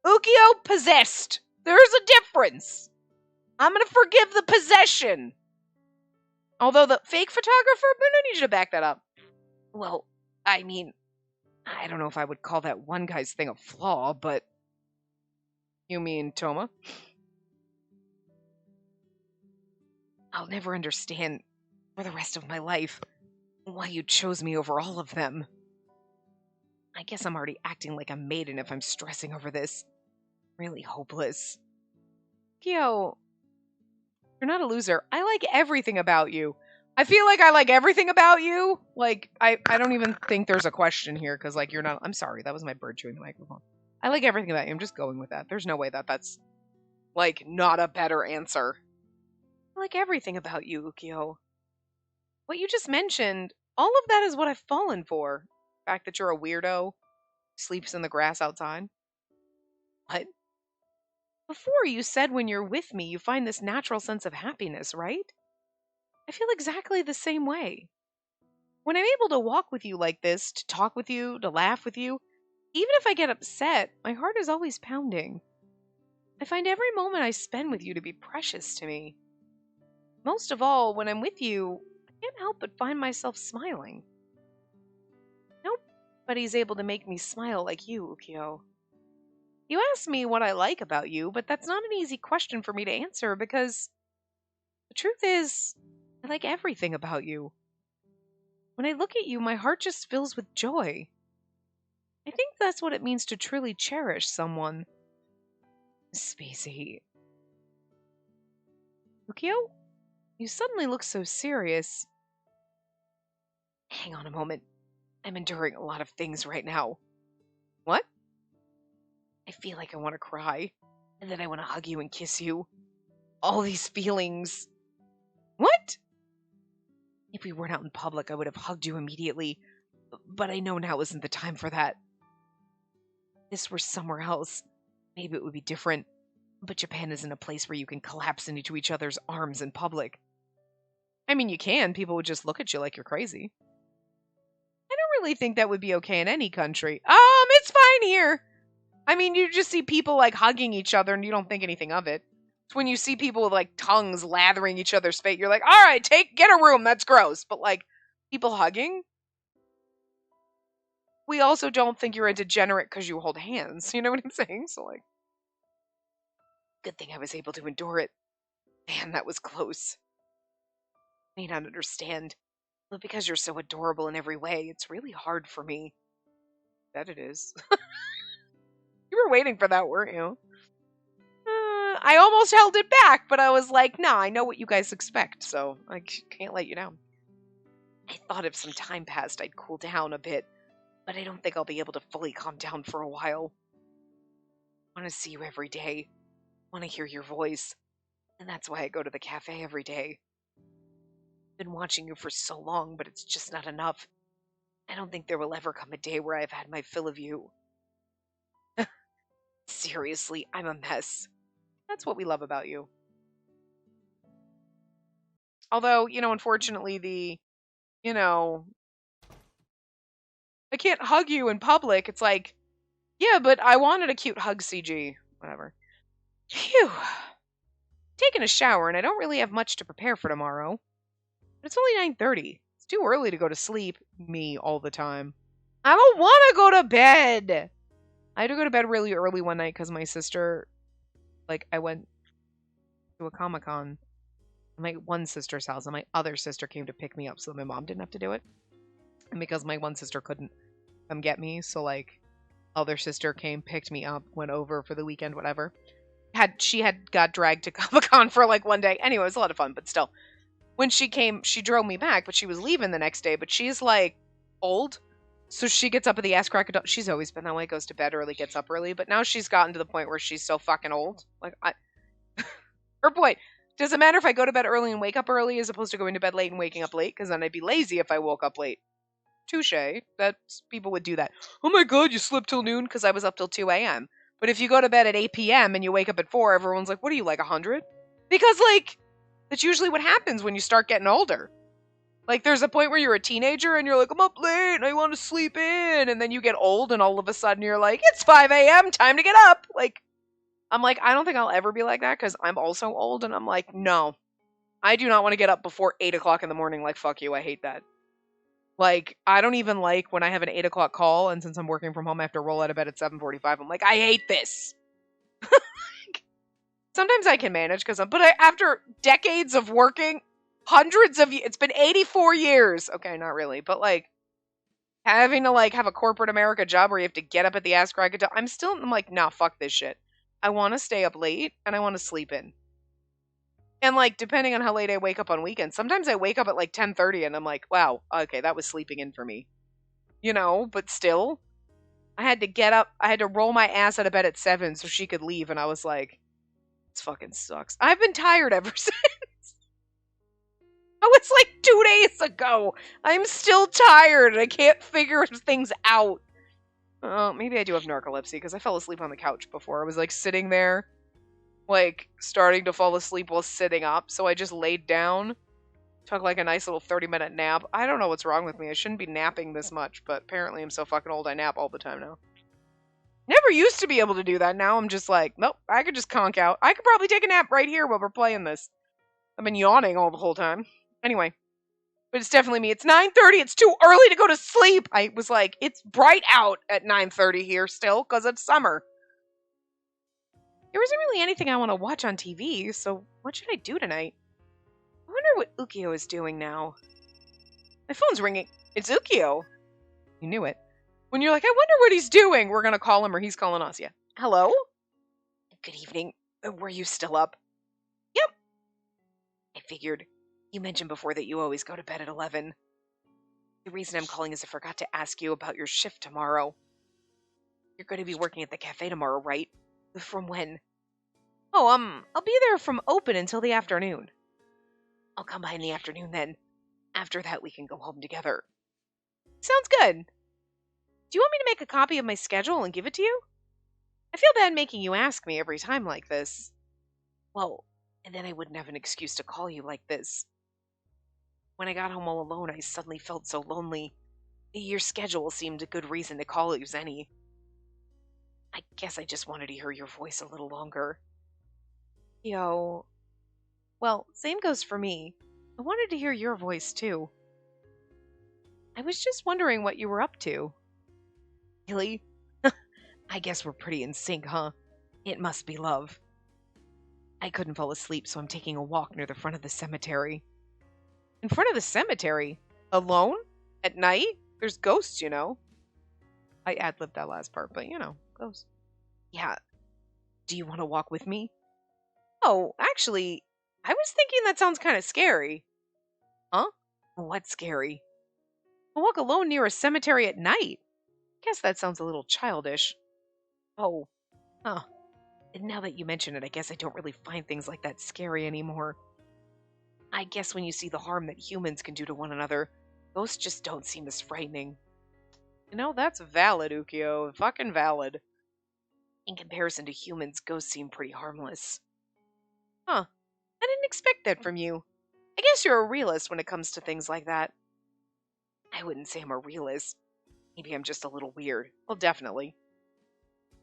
Ukio possessed. There's a difference. I'm gonna forgive the possession. Although the fake photographer, I'm gonna need you to back that up. Well, I mean, I don't know if I would call that one guy's thing a flaw, but... You mean Toma? I'll never understand for the rest of my life why you chose me over all of them. I guess I'm already acting like a maiden if I'm stressing over this. Really hopeless. Kyo, you're not a loser. I like everything about you. I feel like I like everything about you. Like, I don't even think there's a question here, because, like, you're not... I'm sorry, that was my bird chewing the microphone. I like everything about you. I'm just going with that. There's no way that that's, like, not a better answer. I like everything about you, Ukyo. What you just mentioned, all of that is what I've fallen for. The fact that you're a weirdo, sleeps in the grass outside. What? Before you said when you're with me, you find this natural sense of happiness, right? I feel exactly the same way. When I'm able to walk with you like this, to talk with you, to laugh with you, even if I get upset, my heart is always pounding. I find every moment I spend with you to be precious to me. Most of all, when I'm with you, I can't help but find myself smiling. Nobody's able to make me smile like you, Ukyo. You asked me what I like about you, but that's not an easy question for me to answer because the truth is, I like everything about you. When I look at you, my heart just fills with joy. I think that's what it means to truly cherish someone. Spacey. Ukyo, you suddenly look so serious. Hang on a moment. I'm enduring a lot of things right now. What? I feel like I want to cry, and then I want to hug you and kiss you. All these feelings. What? If we weren't out in public, I would have hugged you immediately, but I know now isn't the time for that. If this were somewhere else, maybe it would be different, but Japan isn't a place where you can collapse into each other's arms in public. I mean, you can. People would just look at you like you're crazy. I don't really think that would be okay in any country. It's fine here. I mean, you just see people, like, hugging each other and you don't think anything of it. It's when you see people with, like, tongues lathering each other's face, you're like, all right, get a room, that's gross. But, like, people hugging? We also don't think you're a degenerate because you hold hands. You know what I'm saying? So, like, good thing I was able to endure it. Man, that was close. I may not understand, but because you're so adorable in every way, it's really hard for me. Bet it is. You were waiting for that, weren't you? I almost held it back, but I was like, nah, I know what you guys expect, so I can't let you down. I thought if some time passed, I'd cool down a bit, but I don't think I'll be able to fully calm down for a while. I want to see you every day. I want to hear your voice, and that's why I go to the cafe every day. I've been watching you for so long, but it's just not enough. I don't think there will ever come a day where I've had my fill of you. Seriously, I'm a mess. That's what we love about you. Although, unfortunately, I can't hug you in public. It's like, yeah, but I wanted a cute hug, CG. Whatever. Phew. Taking a shower, and I don't really have much to prepare for tomorrow. But it's only 9:30. It's too early to go to sleep. Me, all the time. I don't want to go to bed! I had to go to bed really early one night because my sister, I went to a Comic-Con at my one sister's house, and my other sister came to pick me up so that my mom didn't have to do it. And because my one sister couldn't come get me, so, other sister came, picked me up, went over for the weekend, whatever. She had got dragged to Comic-Con for, one day. Anyway, it was a lot of fun, but still. When she came, she drove me back, but she was leaving the next day, but she's, old. So she gets up at the ass crack of dawn. She's always been that way, goes to bed early, gets up early, but now she's gotten to the point where she's so fucking old. Her point, does it matter if I go to bed early and wake up early as opposed to going to bed late and waking up late? Because then I'd be lazy if I woke up late. Touche. People would do that. Oh my god, you slept till noon? Because I was up till 2 a.m. But if you go to bed at 8 p.m. and you wake up at 4, everyone's like, what are you, 100? Because, that's usually what happens when you start getting older. There's a point where you're a teenager and you're like, I'm up late and I want to sleep in. And then you get old and all of a sudden you're like, it's 5 a.m., time to get up. I'm like, I don't think I'll ever be like that because I'm also old, and I'm like, no, I do not want to get up before 8 o'clock in the morning. Like, fuck you, I hate that. Like, I don't even like when I have an 8 o'clock call, and since I'm working from home, I have to roll out of bed at 7:45. I'm like, I hate this. Sometimes I can manage after decades of working, it's been 84 years. Okay, not really, but like having to like have a corporate America job where you have to get up at the ass crack of dawn. I'm like, nah, fuck this shit. I want to stay up late and I want to sleep in. And like depending on how late I wake up on weekends, sometimes I wake up at like 10:30 and I'm like, wow, okay, that was sleeping in for me. But still, I had to get up, I had to roll my ass out of bed at 7 so she could leave, and I was like, this fucking sucks. I've been tired ever since. I was like 2 days ago. I'm still tired and I can't figure things out. Maybe I do have narcolepsy because I fell asleep on the couch before. I was like sitting there, like starting to fall asleep while sitting up. So I just laid down, took like a nice little 30-minute nap. I don't know what's wrong with me. I shouldn't be napping this much, but apparently I'm so fucking old I nap all the time now. Never used to be able to do that. Now I'm just like, nope, I could just conk out. I could probably take a nap right here while we're playing this. I've been yawning all the whole time. Anyway, but it's definitely me. It's 9:30. It's too early to go to sleep. I was like, it's bright out at 9:30 here still because it's summer. There isn't really anything I want to watch on TV, so what should I do tonight? I wonder what Ukio is doing now. My phone's ringing. It's Ukio. You knew it. When you're like, I wonder what he's doing, we're going to call him or he's calling us. Yeah. Hello? Good evening. Were you still up? Yep. I figured. You mentioned before that you always go to bed at 11. The reason I'm calling is I forgot to ask you about your shift tomorrow. You're going to be working at the cafe tomorrow, right? From when? Oh, I'll be there from open until the afternoon. I'll come by in the afternoon then. After that, we can go home together. Sounds good. Do you want me to make a copy of my schedule and give it to you? I feel bad making you ask me every time like this. Well, and then I wouldn't have an excuse to call you like this. When I got home all alone, I suddenly felt so lonely. Your schedule seemed a good reason to call you, Zenny. I guess I just wanted to hear your voice a little longer. Yo. Well, same goes for me. I wanted to hear your voice, too. I was just wondering what you were up to. Really? I guess we're pretty in sync, huh? It must be love. I couldn't fall asleep, so I'm taking a walk near the front of the cemetery. In front of the cemetery? Alone? At night? There's ghosts, you know. I ad-libbed that last part, but ghosts. Yeah. Do you want to walk with me? Oh, actually, I was thinking that sounds kind of scary. Huh? What's scary? A walk alone near a cemetery at night? Guess that sounds a little childish. Oh. Huh. And now that you mention it, I guess I don't really find things like that scary anymore. I guess when you see the harm that humans can do to one another, ghosts just don't seem as frightening. That's valid, Ukio. Fucking valid. In comparison to humans, ghosts seem pretty harmless. Huh. I didn't expect that from you. I guess you're a realist when it comes to things like that. I wouldn't say I'm a realist. Maybe I'm just a little weird. Well, definitely.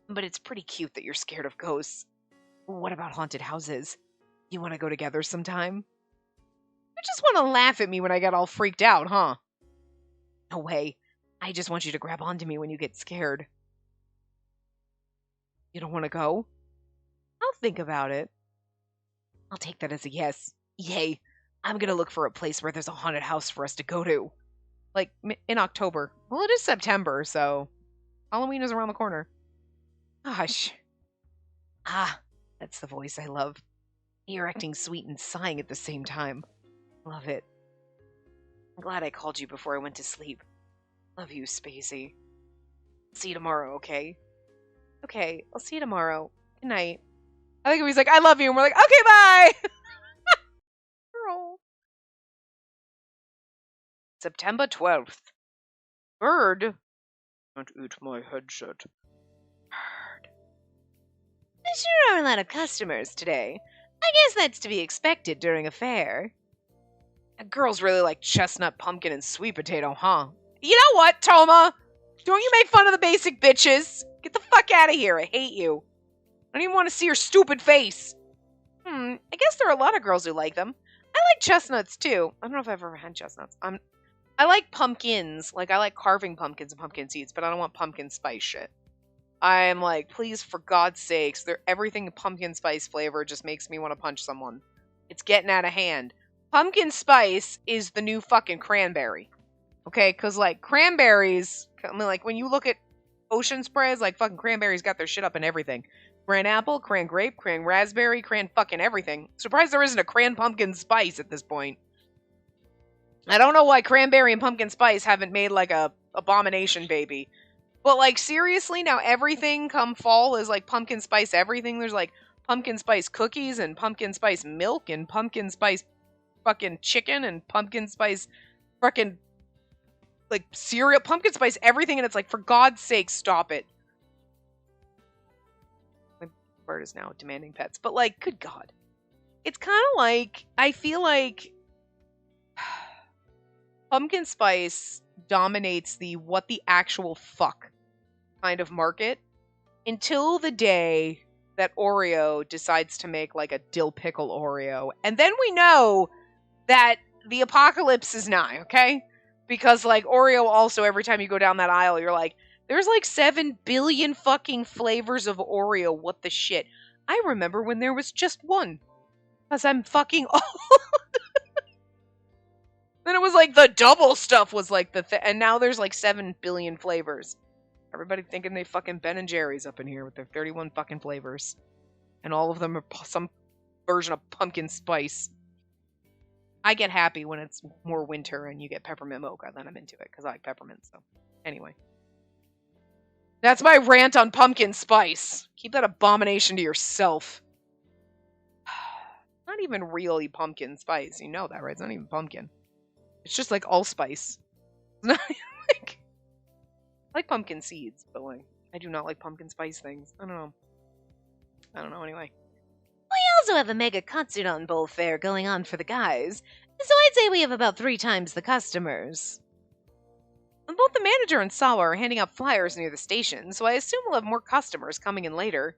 But it's pretty cute that you're scared of ghosts. What about haunted houses? You want to go together sometime? You just want to laugh at me when I get all freaked out, huh? No way. I just want you to grab onto me when you get scared. You don't want to go? I'll think about it. I'll take that as a yes. Yay. I'm going to look for a place where there's a haunted house for us to go to. Like, in October. Well, it is September, so Halloween is around the corner. Gosh. Ah, that's the voice I love. You're acting sweet and sighing at the same time. Love it. I'm glad I called you before I went to sleep. Love you, Spacey. See you tomorrow, okay? Okay, I'll see you tomorrow. Good night. I think he's like, I love you, and we're like, okay, bye! Girl. September 12th. Bird. Don't eat my headset. Bird. There sure are a lot of customers today. I guess that's to be expected during a fair. That girl's really like chestnut, pumpkin, and sweet potato, huh? You know what, Toma? Don't you make fun of the basic bitches? Get the fuck out of here. I hate you. I don't even want to see her stupid face. I guess there are a lot of girls who like them. I like chestnuts too. I don't know if I've ever had chestnuts. I like pumpkins. Like, I like carving pumpkins and pumpkin seeds, but I don't want pumpkin spice shit. I am like, please, for God's sakes, everything pumpkin spice flavor just makes me want to punch someone. It's getting out of hand. Pumpkin spice is the new fucking cranberry. Okay, because, like, cranberries, I mean, like, when you look at ocean sprays, like, fucking cranberries got their shit up in everything. Cran apple, cran grape, cran raspberry, cran fucking everything. Surprised there isn't a cran pumpkin spice at this point. I don't know why cranberry and pumpkin spice haven't made, like, a abomination baby. But, like, seriously, now everything come fall is, like, pumpkin spice everything. There's, like, pumpkin spice cookies and pumpkin spice milk and pumpkin spice fucking chicken and pumpkin spice fucking, like, cereal. Pumpkin spice everything, and it's like, for God's sake, stop it. My bird is now demanding pets. But, like, good God. It's kind of like, I feel like pumpkin spice dominates the what the actual fuck kind of market until the day that Oreo decides to make, like, a dill pickle Oreo. And then we know that the apocalypse is nigh, okay? Because, like, Oreo also, every time you go down that aisle, you're like, there's like 7 billion fucking flavors of Oreo. What the shit? I remember when there was just one. Because I'm fucking old. Then it was like the double stuff was like and now there's like 7 billion flavors. Everybody thinking they fucking Ben and Jerry's up in here with their 31 fucking flavors. And all of them are some version of pumpkin spice. I get happy when it's more winter and you get peppermint mocha, then I'm into it, because I like peppermint, so. Anyway. That's my rant on pumpkin spice. Keep that abomination to yourself. Not even really pumpkin spice. You know that, right? It's not even pumpkin. It's just like allspice. It's not even like... I like pumpkin seeds, but like, I do not like pumpkin spice things. I don't know, anyway. We also have a mega Katsudon Bowl fair going on for the guys, so I'd say we have about 3 times the customers. Both the manager and Sawa are handing out flyers near the station, so I assume we'll have more customers coming in later.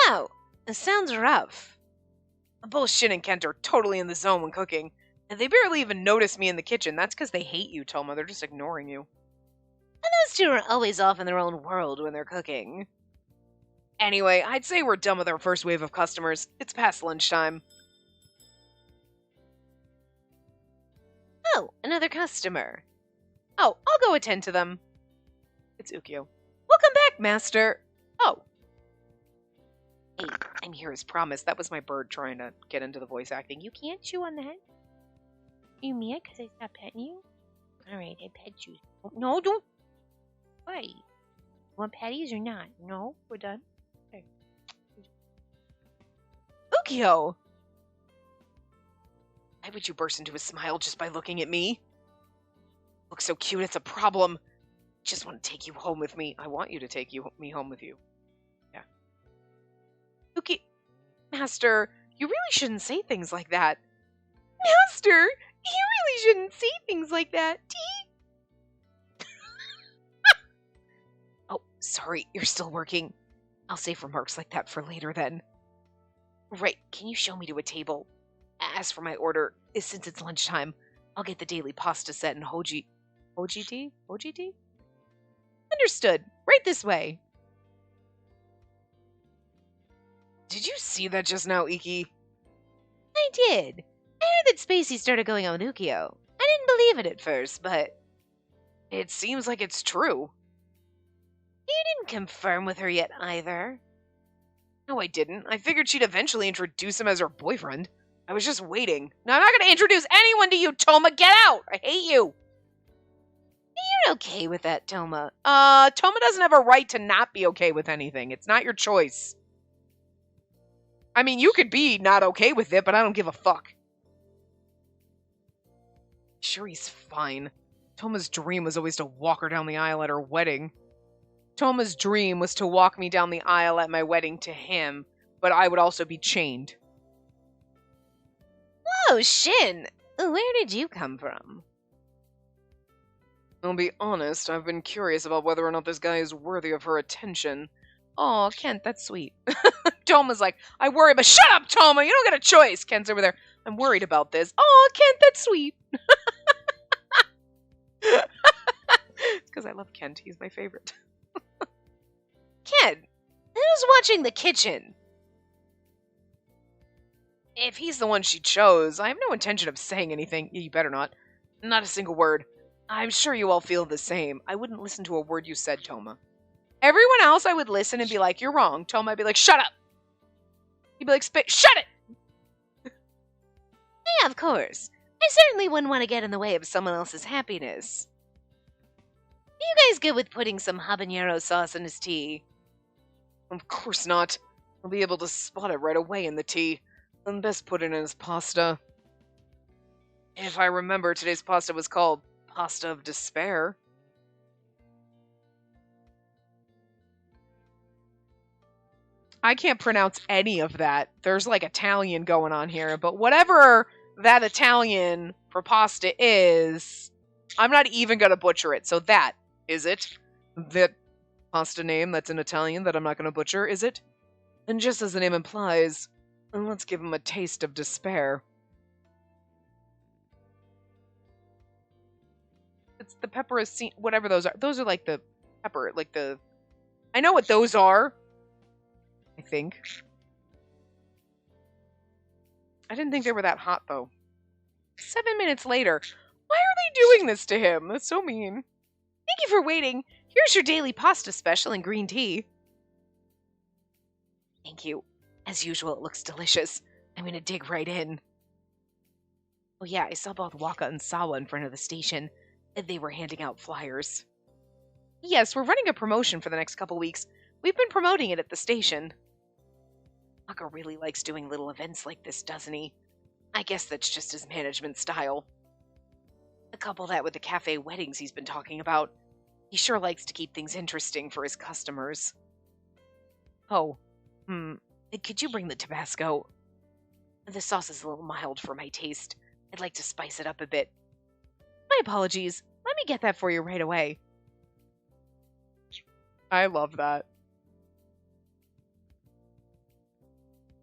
Wow, this sounds rough. Both Shin and Kent are totally in the zone when cooking, and they barely even notice me in the kitchen. That's because they hate you, Toma. They're just ignoring you. And those two are always off in their own world when they're cooking. Anyway, I'd say we're done with our first wave of customers. It's past lunchtime. Oh, another customer. Oh, I'll go attend to them. It's Ukyo. Welcome back, Master. Oh. Hey, I'm here as promised. That was my bird trying to get into the voice acting. You can't chew on that. You mad because I stopped petting you? Alright, I pet you. No, don't. Why? You want patties or not? No, we're done. Okay. Ukyo! Why would you burst into a smile just by looking at me? Look so cute, it's a problem. Just want to take you home with me. I want you to take me home with you. Yeah. Ukyo... Master, you really shouldn't say things like that. Master, you really shouldn't say things like that. Oh, sorry, you're still working. I'll save remarks like that for later then. Right, can you show me to a table? As for my order, since it's lunchtime, I'll get the daily pasta set and hoji tea? Hoji tea? Understood. Right this way. Did you see that just now, Iki? I did. I heard that Spacey started going on with Ukyo. I didn't believe it at first, but... It seems like it's true. You didn't confirm with her yet either. No, I didn't. I figured she'd eventually introduce him as her boyfriend. I was just waiting. No, I'm not going to introduce anyone to you, Toma. Get out! I hate you. You're okay with that, Toma. Toma doesn't have a right to not be okay with anything. It's not your choice. I mean, you could be not okay with it, but I don't give a fuck. Sure, he's fine. Toma's dream was always to walk her down the aisle at her wedding. Toma's dream was to walk me down the aisle at my wedding to him, but I would also be chained. Whoa, Shin! Where did you come from? I'll be honest, I've been curious about whether or not this guy is worthy of her attention. Oh, Kent, that's sweet. Toma's like, I worry, but shut up, Toma. You don't get a choice. Kent's over there. I'm worried about this. Oh, Kent, that's sweet. It's because I love Kent. He's my favorite. Kent, who's watching the kitchen? If he's the one she chose, I have no intention of saying anything. You better not. Not a single word. I'm sure you all feel the same. I wouldn't listen to a word you said, Toma. Everyone else, I would listen and be like, you're wrong. Toma would be like, shut up. He'd be like, shut it! Yeah, of course. I certainly wouldn't want to get in the way of someone else's happiness. You guys good with putting some habanero sauce in his tea? Of course not. I'll be able to spot it right away in the tea. And best put it in his pasta. If I remember, today's pasta was called Pasta of Despair. I can't pronounce any of that. There's like Italian going on here, but whatever that Italian for pasta is, I'm not even going to butcher it. So that is it. That pasta name that's in Italian that I'm not going to butcher, is it? And just as the name implies, let's give him a taste of despair. It's the pepperoncini, whatever those are. Those are like the pepper, like the... I know what those are. I think. I didn't think they were that hot, though. 7 minutes later. Why are they doing this to him? That's so mean. Thank you for waiting. Here's your daily pasta special and green tea. Thank you. As usual, it looks delicious. I'm gonna dig right in. Oh yeah, I saw both Waka and Sawa in front of the station. They were handing out flyers. Yes, we're running a promotion for the next couple weeks. We've been promoting it at the station. Waka really likes doing little events like this, doesn't he? I guess that's just his management style. Couple that with the cafe weddings he's been talking about. He sure likes to keep things interesting for his customers. Oh, could you bring the Tabasco? The sauce is a little mild for my taste. I'd like to spice it up a bit. My apologies. Let me get that for you right away. I love that.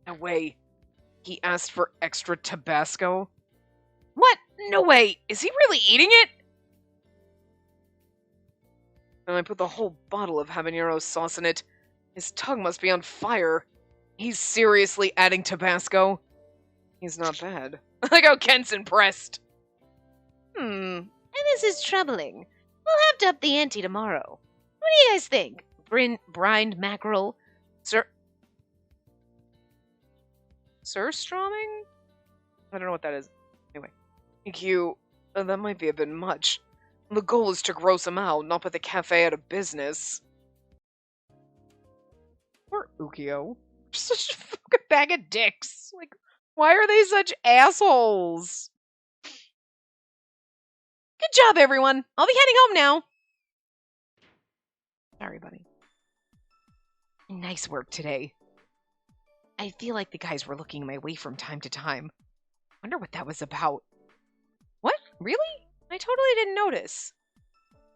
No way. He asked for extra Tabasco? What? No way. Is he really eating it? And I put the whole bottle of habanero sauce in it. His tongue must be on fire. He's seriously adding Tabasco? He's not bad. I like how Kent's impressed. And this is troubling. We'll have to up the ante tomorrow. What do you guys think? Brined mackerel? Surströmming? I don't know what that is. Anyway. Thank you. That might be a bit much. The goal is to gross him out, not put the cafe out of business. Poor Ukio. Such a fucking bag of dicks. Like, why are they such assholes? Good job, everyone. I'll be heading home now. Sorry, buddy. Nice work today. I feel like the guys were looking my way from time to time. Wonder what that was about. What? Really? I totally didn't notice.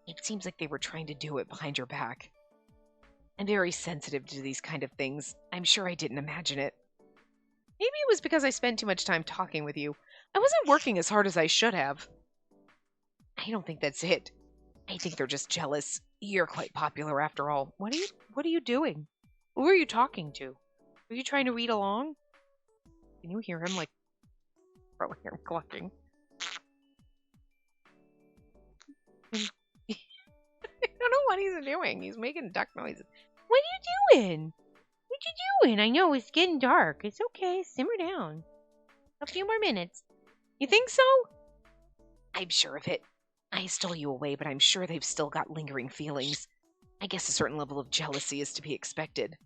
It seems like they were trying to do it behind your back. I'm very sensitive to these kind of things. I'm sure I didn't imagine it. Maybe it was because I spent too much time talking with you. I wasn't working as hard as I should have. I don't think that's it. I think they're just jealous. You're quite popular after all. What are you doing? Who are you talking to? Are you trying to read along? Can you hear him, like, probably hear him clucking? I don't know what he's doing. He's making duck noises. What are you doing? What you doing? I know it's getting dark. It's okay. Simmer down. A few more minutes. You think so? I'm sure of it. I stole you away, but I'm sure they've still got lingering feelings. I guess a certain level of jealousy is to be expected.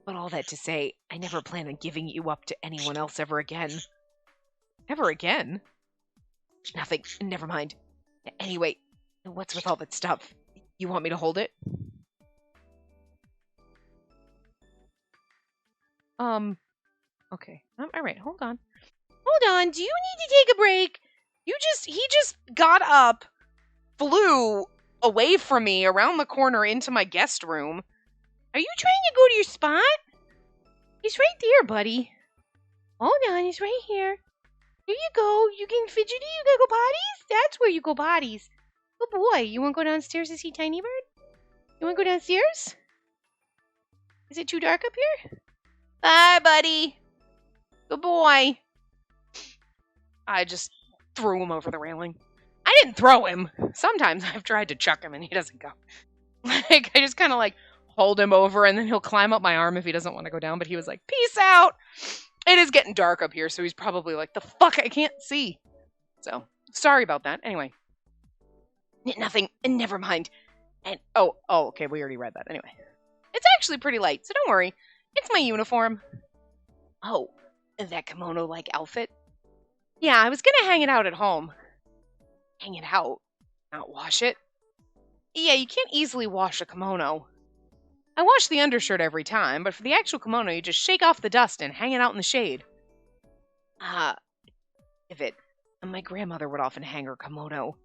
But all that to say, I never plan on giving you up to anyone else ever again. Ever again? Nothing. Never mind. Anyway, what's with all that stuff? You want me to hold it? Okay. Alright, hold on. Hold on, do you need to take a break? He just got up, flew away from me around the corner into my guest room, Are you trying to go to your spot? He's right there, buddy. Hold on, he's right here. Here you go. You getting fidgety? You gotta go potties? That's where you go potties. Good boy. You wanna go downstairs to see Tiny Bird? You wanna go downstairs? Is it too dark up here? Bye, buddy. Good boy. I just threw him over the railing. I didn't throw him. Sometimes I've tried to chuck him and he doesn't go. Like, I just kind of like hold him over and then he'll climb up my arm if he doesn't want to go down. But he was like, peace out. It is getting dark up here, so he's probably like, the fuck, I can't see. So, sorry about that. Anyway. Nothing. Never mind. And, okay, we already read that. Anyway. It's actually pretty light, so don't worry. It's my uniform. Oh, that kimono-like outfit? Yeah, I was gonna hang it out at home. Hang it out? Not wash it? Yeah, you can't easily wash a kimono. I wash the undershirt every time, but for the actual kimono, you just shake off the dust and hang it out in the shade. If it. My grandmother would often hang her kimono,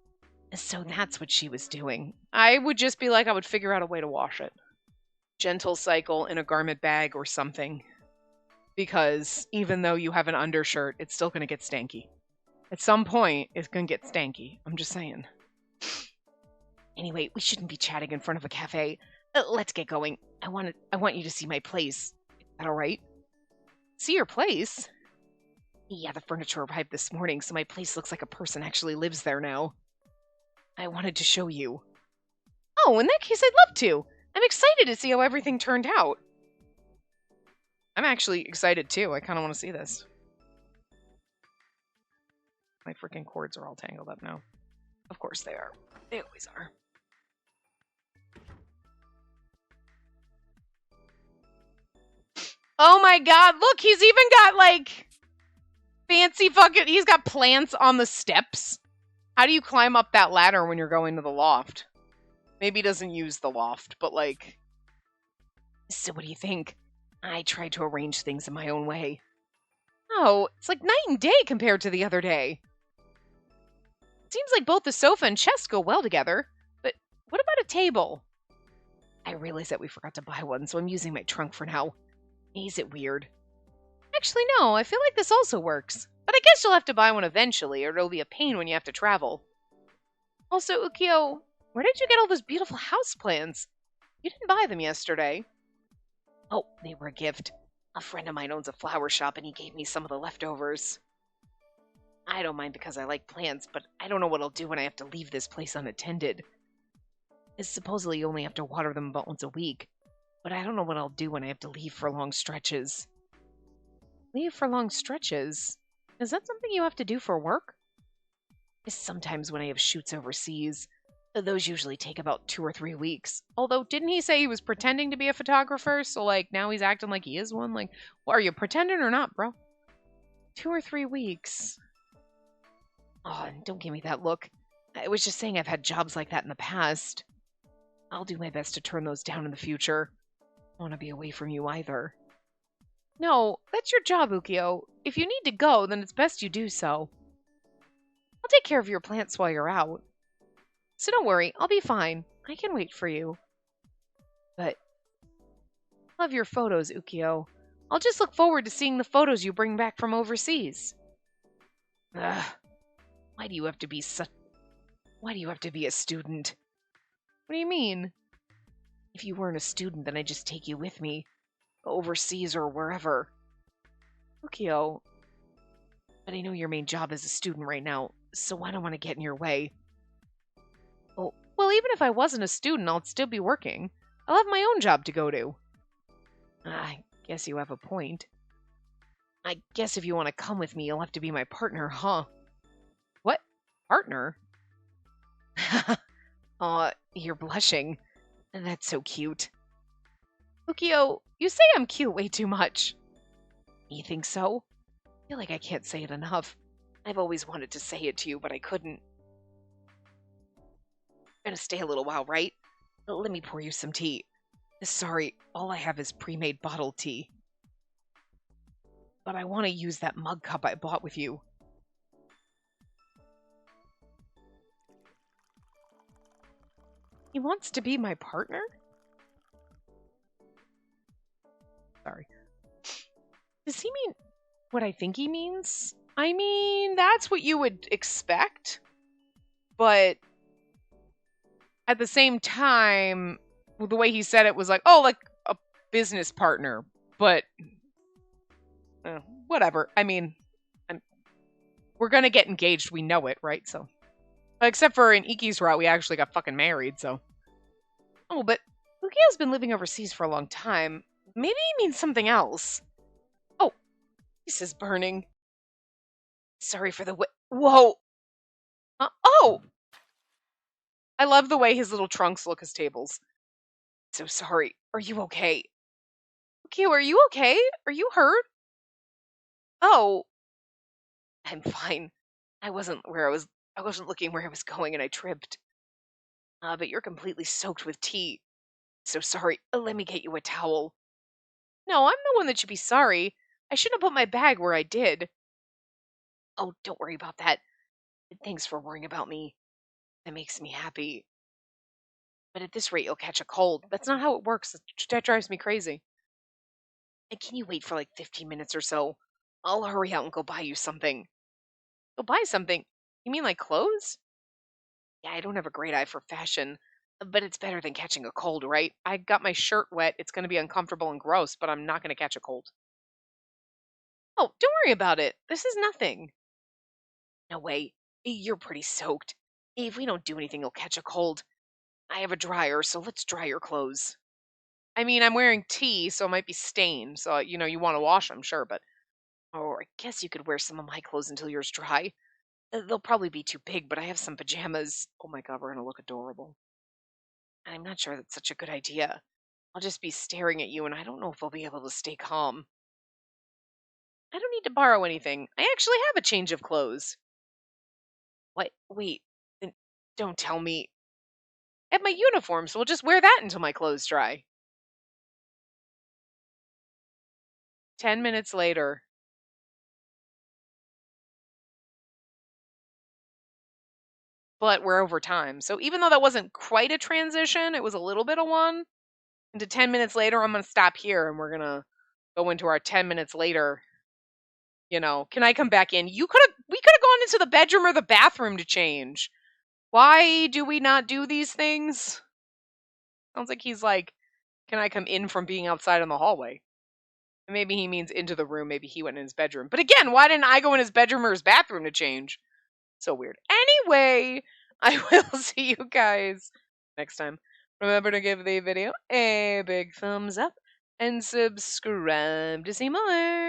so that's what she was doing. I would just be like, I would figure out a way to wash it. Gentle cycle in a garment bag or something. Because even though you have an undershirt, it's still going to get stanky. At some point, it's going to get stanky. I'm just saying. Anyway, we shouldn't be chatting in front of a cafe. Let's get going. I want you to see my place. Is that all right? See your place? Yeah, the furniture arrived this morning, so my place looks like a person actually lives there now. I wanted to show you. Oh, in that case, I'd love to. I'm excited to see how everything turned out. I'm actually excited too. I kind of want to see this. My freaking cords are all tangled up now. Of course they are. They always are. Oh my god, look, he's even got like fancy fucking, he's got plants on the steps. How do you climb up that ladder when you're going to the loft? Maybe he doesn't use the loft, but like... So what do you think? I tried to arrange things in my own way. Oh, it's like night and day compared to the other day. Seems like both the sofa and chest go well together, but what about a table? I realized that we forgot to buy one, so I'm using my trunk for now. Is it weird? Actually, no, I feel like this also works. But I guess you'll have to buy one eventually, or it'll be a pain when you have to travel. Also, Ukio, where did you get all those beautiful houseplants? You didn't buy them yesterday. Oh, they were a gift. A friend of mine owns a flower shop, and he gave me some of the leftovers. I don't mind because I like plants, but I don't know what I'll do when I have to leave this place unattended. Supposedly you only have to water them about once a week, but I don't know what I'll do when I have to leave for long stretches. Leave for long stretches? Is that something you have to do for work? Sometimes when I have shoots overseas, those usually take about 2 or 3 weeks. Although, didn't he say he was pretending to be a photographer, so like now he's acting like he is one? Like, well, are you pretending or not, bro? 2 or 3 weeks. Oh, don't give me that look. I was just saying I've had jobs like that in the past. I'll do my best to turn those down in the future. I don't want to be away from you either. No, that's your job, Ukio. If you need to go, then it's best you do so. I'll take care of your plants while you're out. So don't worry, I'll be fine. I can wait for you. But, love your photos, Ukio. I'll just look forward to seeing the photos you bring back from overseas. Ugh. Why do you have to be a student? What do you mean? If you weren't a student, then I'd just take you with me. Overseas or wherever. Ukio. But I know your main job is a student right now, so I don't want to get in your way. Oh, well, even if I wasn't a student, I'll still be working. I'll have my own job to go to. I guess you have a point. I guess if you want to come with me, you'll have to be my partner, huh? What? Partner? Aw, you're blushing. That's so cute. Ukio, you say I'm cute way too much. You think so? I feel like I can't say it enough. I've always wanted to say it to you, but I couldn't. You're gonna stay a little while, right? Let me pour you some tea. Sorry, all I have is pre-made bottled tea. But I want to use that mug cup I bought with you. He wants to be my partner? Sorry. Does he mean what I think he means? I mean, that's what you would expect. But at the same time, the way he said it was like, oh, like a business partner. But whatever. I mean, we're going to get engaged. We know it, right? So, except for in Iki's route, we actually got fucking married. So, oh, but Ukio's been living overseas for a long time. Maybe he means something else. Oh, this is burning. Sorry for the whoa. Oh! I love the way his little trunks look as tables. So sorry. Are you okay? Ukio, are you okay? Are you hurt? Oh, I'm fine. I wasn't looking where I was going and I tripped. But you're completely soaked with tea. So sorry. Let me get you a towel. No, I'm the one that should be sorry. I shouldn't have put my bag where I did. Oh, don't worry about that. Thanks for worrying about me. That makes me happy. But at this rate, you'll catch a cold. That's not how it works. That drives me crazy. And can you wait for like 15 minutes or so? I'll hurry out and go buy you something. Go buy something? You mean like clothes? Yeah, I don't have a great eye for fashion, but it's better than catching a cold, right? I got my shirt wet. It's going to be uncomfortable and gross, but I'm not going to catch a cold. Oh, don't worry about it. This is nothing. No way. You're pretty soaked. If we don't do anything, you'll catch a cold. I have a dryer, so let's dry your clothes. I mean, I'm wearing tea, so it might be stained. So, you want to wash them, sure, but. Or I guess you could wear some of my clothes until yours dry. They'll probably be too big, but I have some pajamas. Oh my god, we're going to look adorable. I'm not sure that's such a good idea. I'll just be staring at you, and I don't know if I'll be able to stay calm. I don't need to borrow anything. I actually have a change of clothes. What? Wait. Then don't tell me. I have my uniform, so we'll just wear that until my clothes dry. 10 minutes later. But we're over time. So even though that wasn't quite a transition, it was a little bit of one. Into 10 minutes later, I'm going to stop here and we're going to go into our 10 minutes later. Can I come back in? We could have gone into the bedroom or the bathroom to change. Why do we not do these things? Sounds like he's like, can I come in from being outside in the hallway? Maybe he means into the room. Maybe he went in his bedroom. But again, why didn't I go in his bedroom or his bathroom to change? So weird. Anyway, I will see you guys next time. Remember to give the video a big thumbs up and subscribe to see more.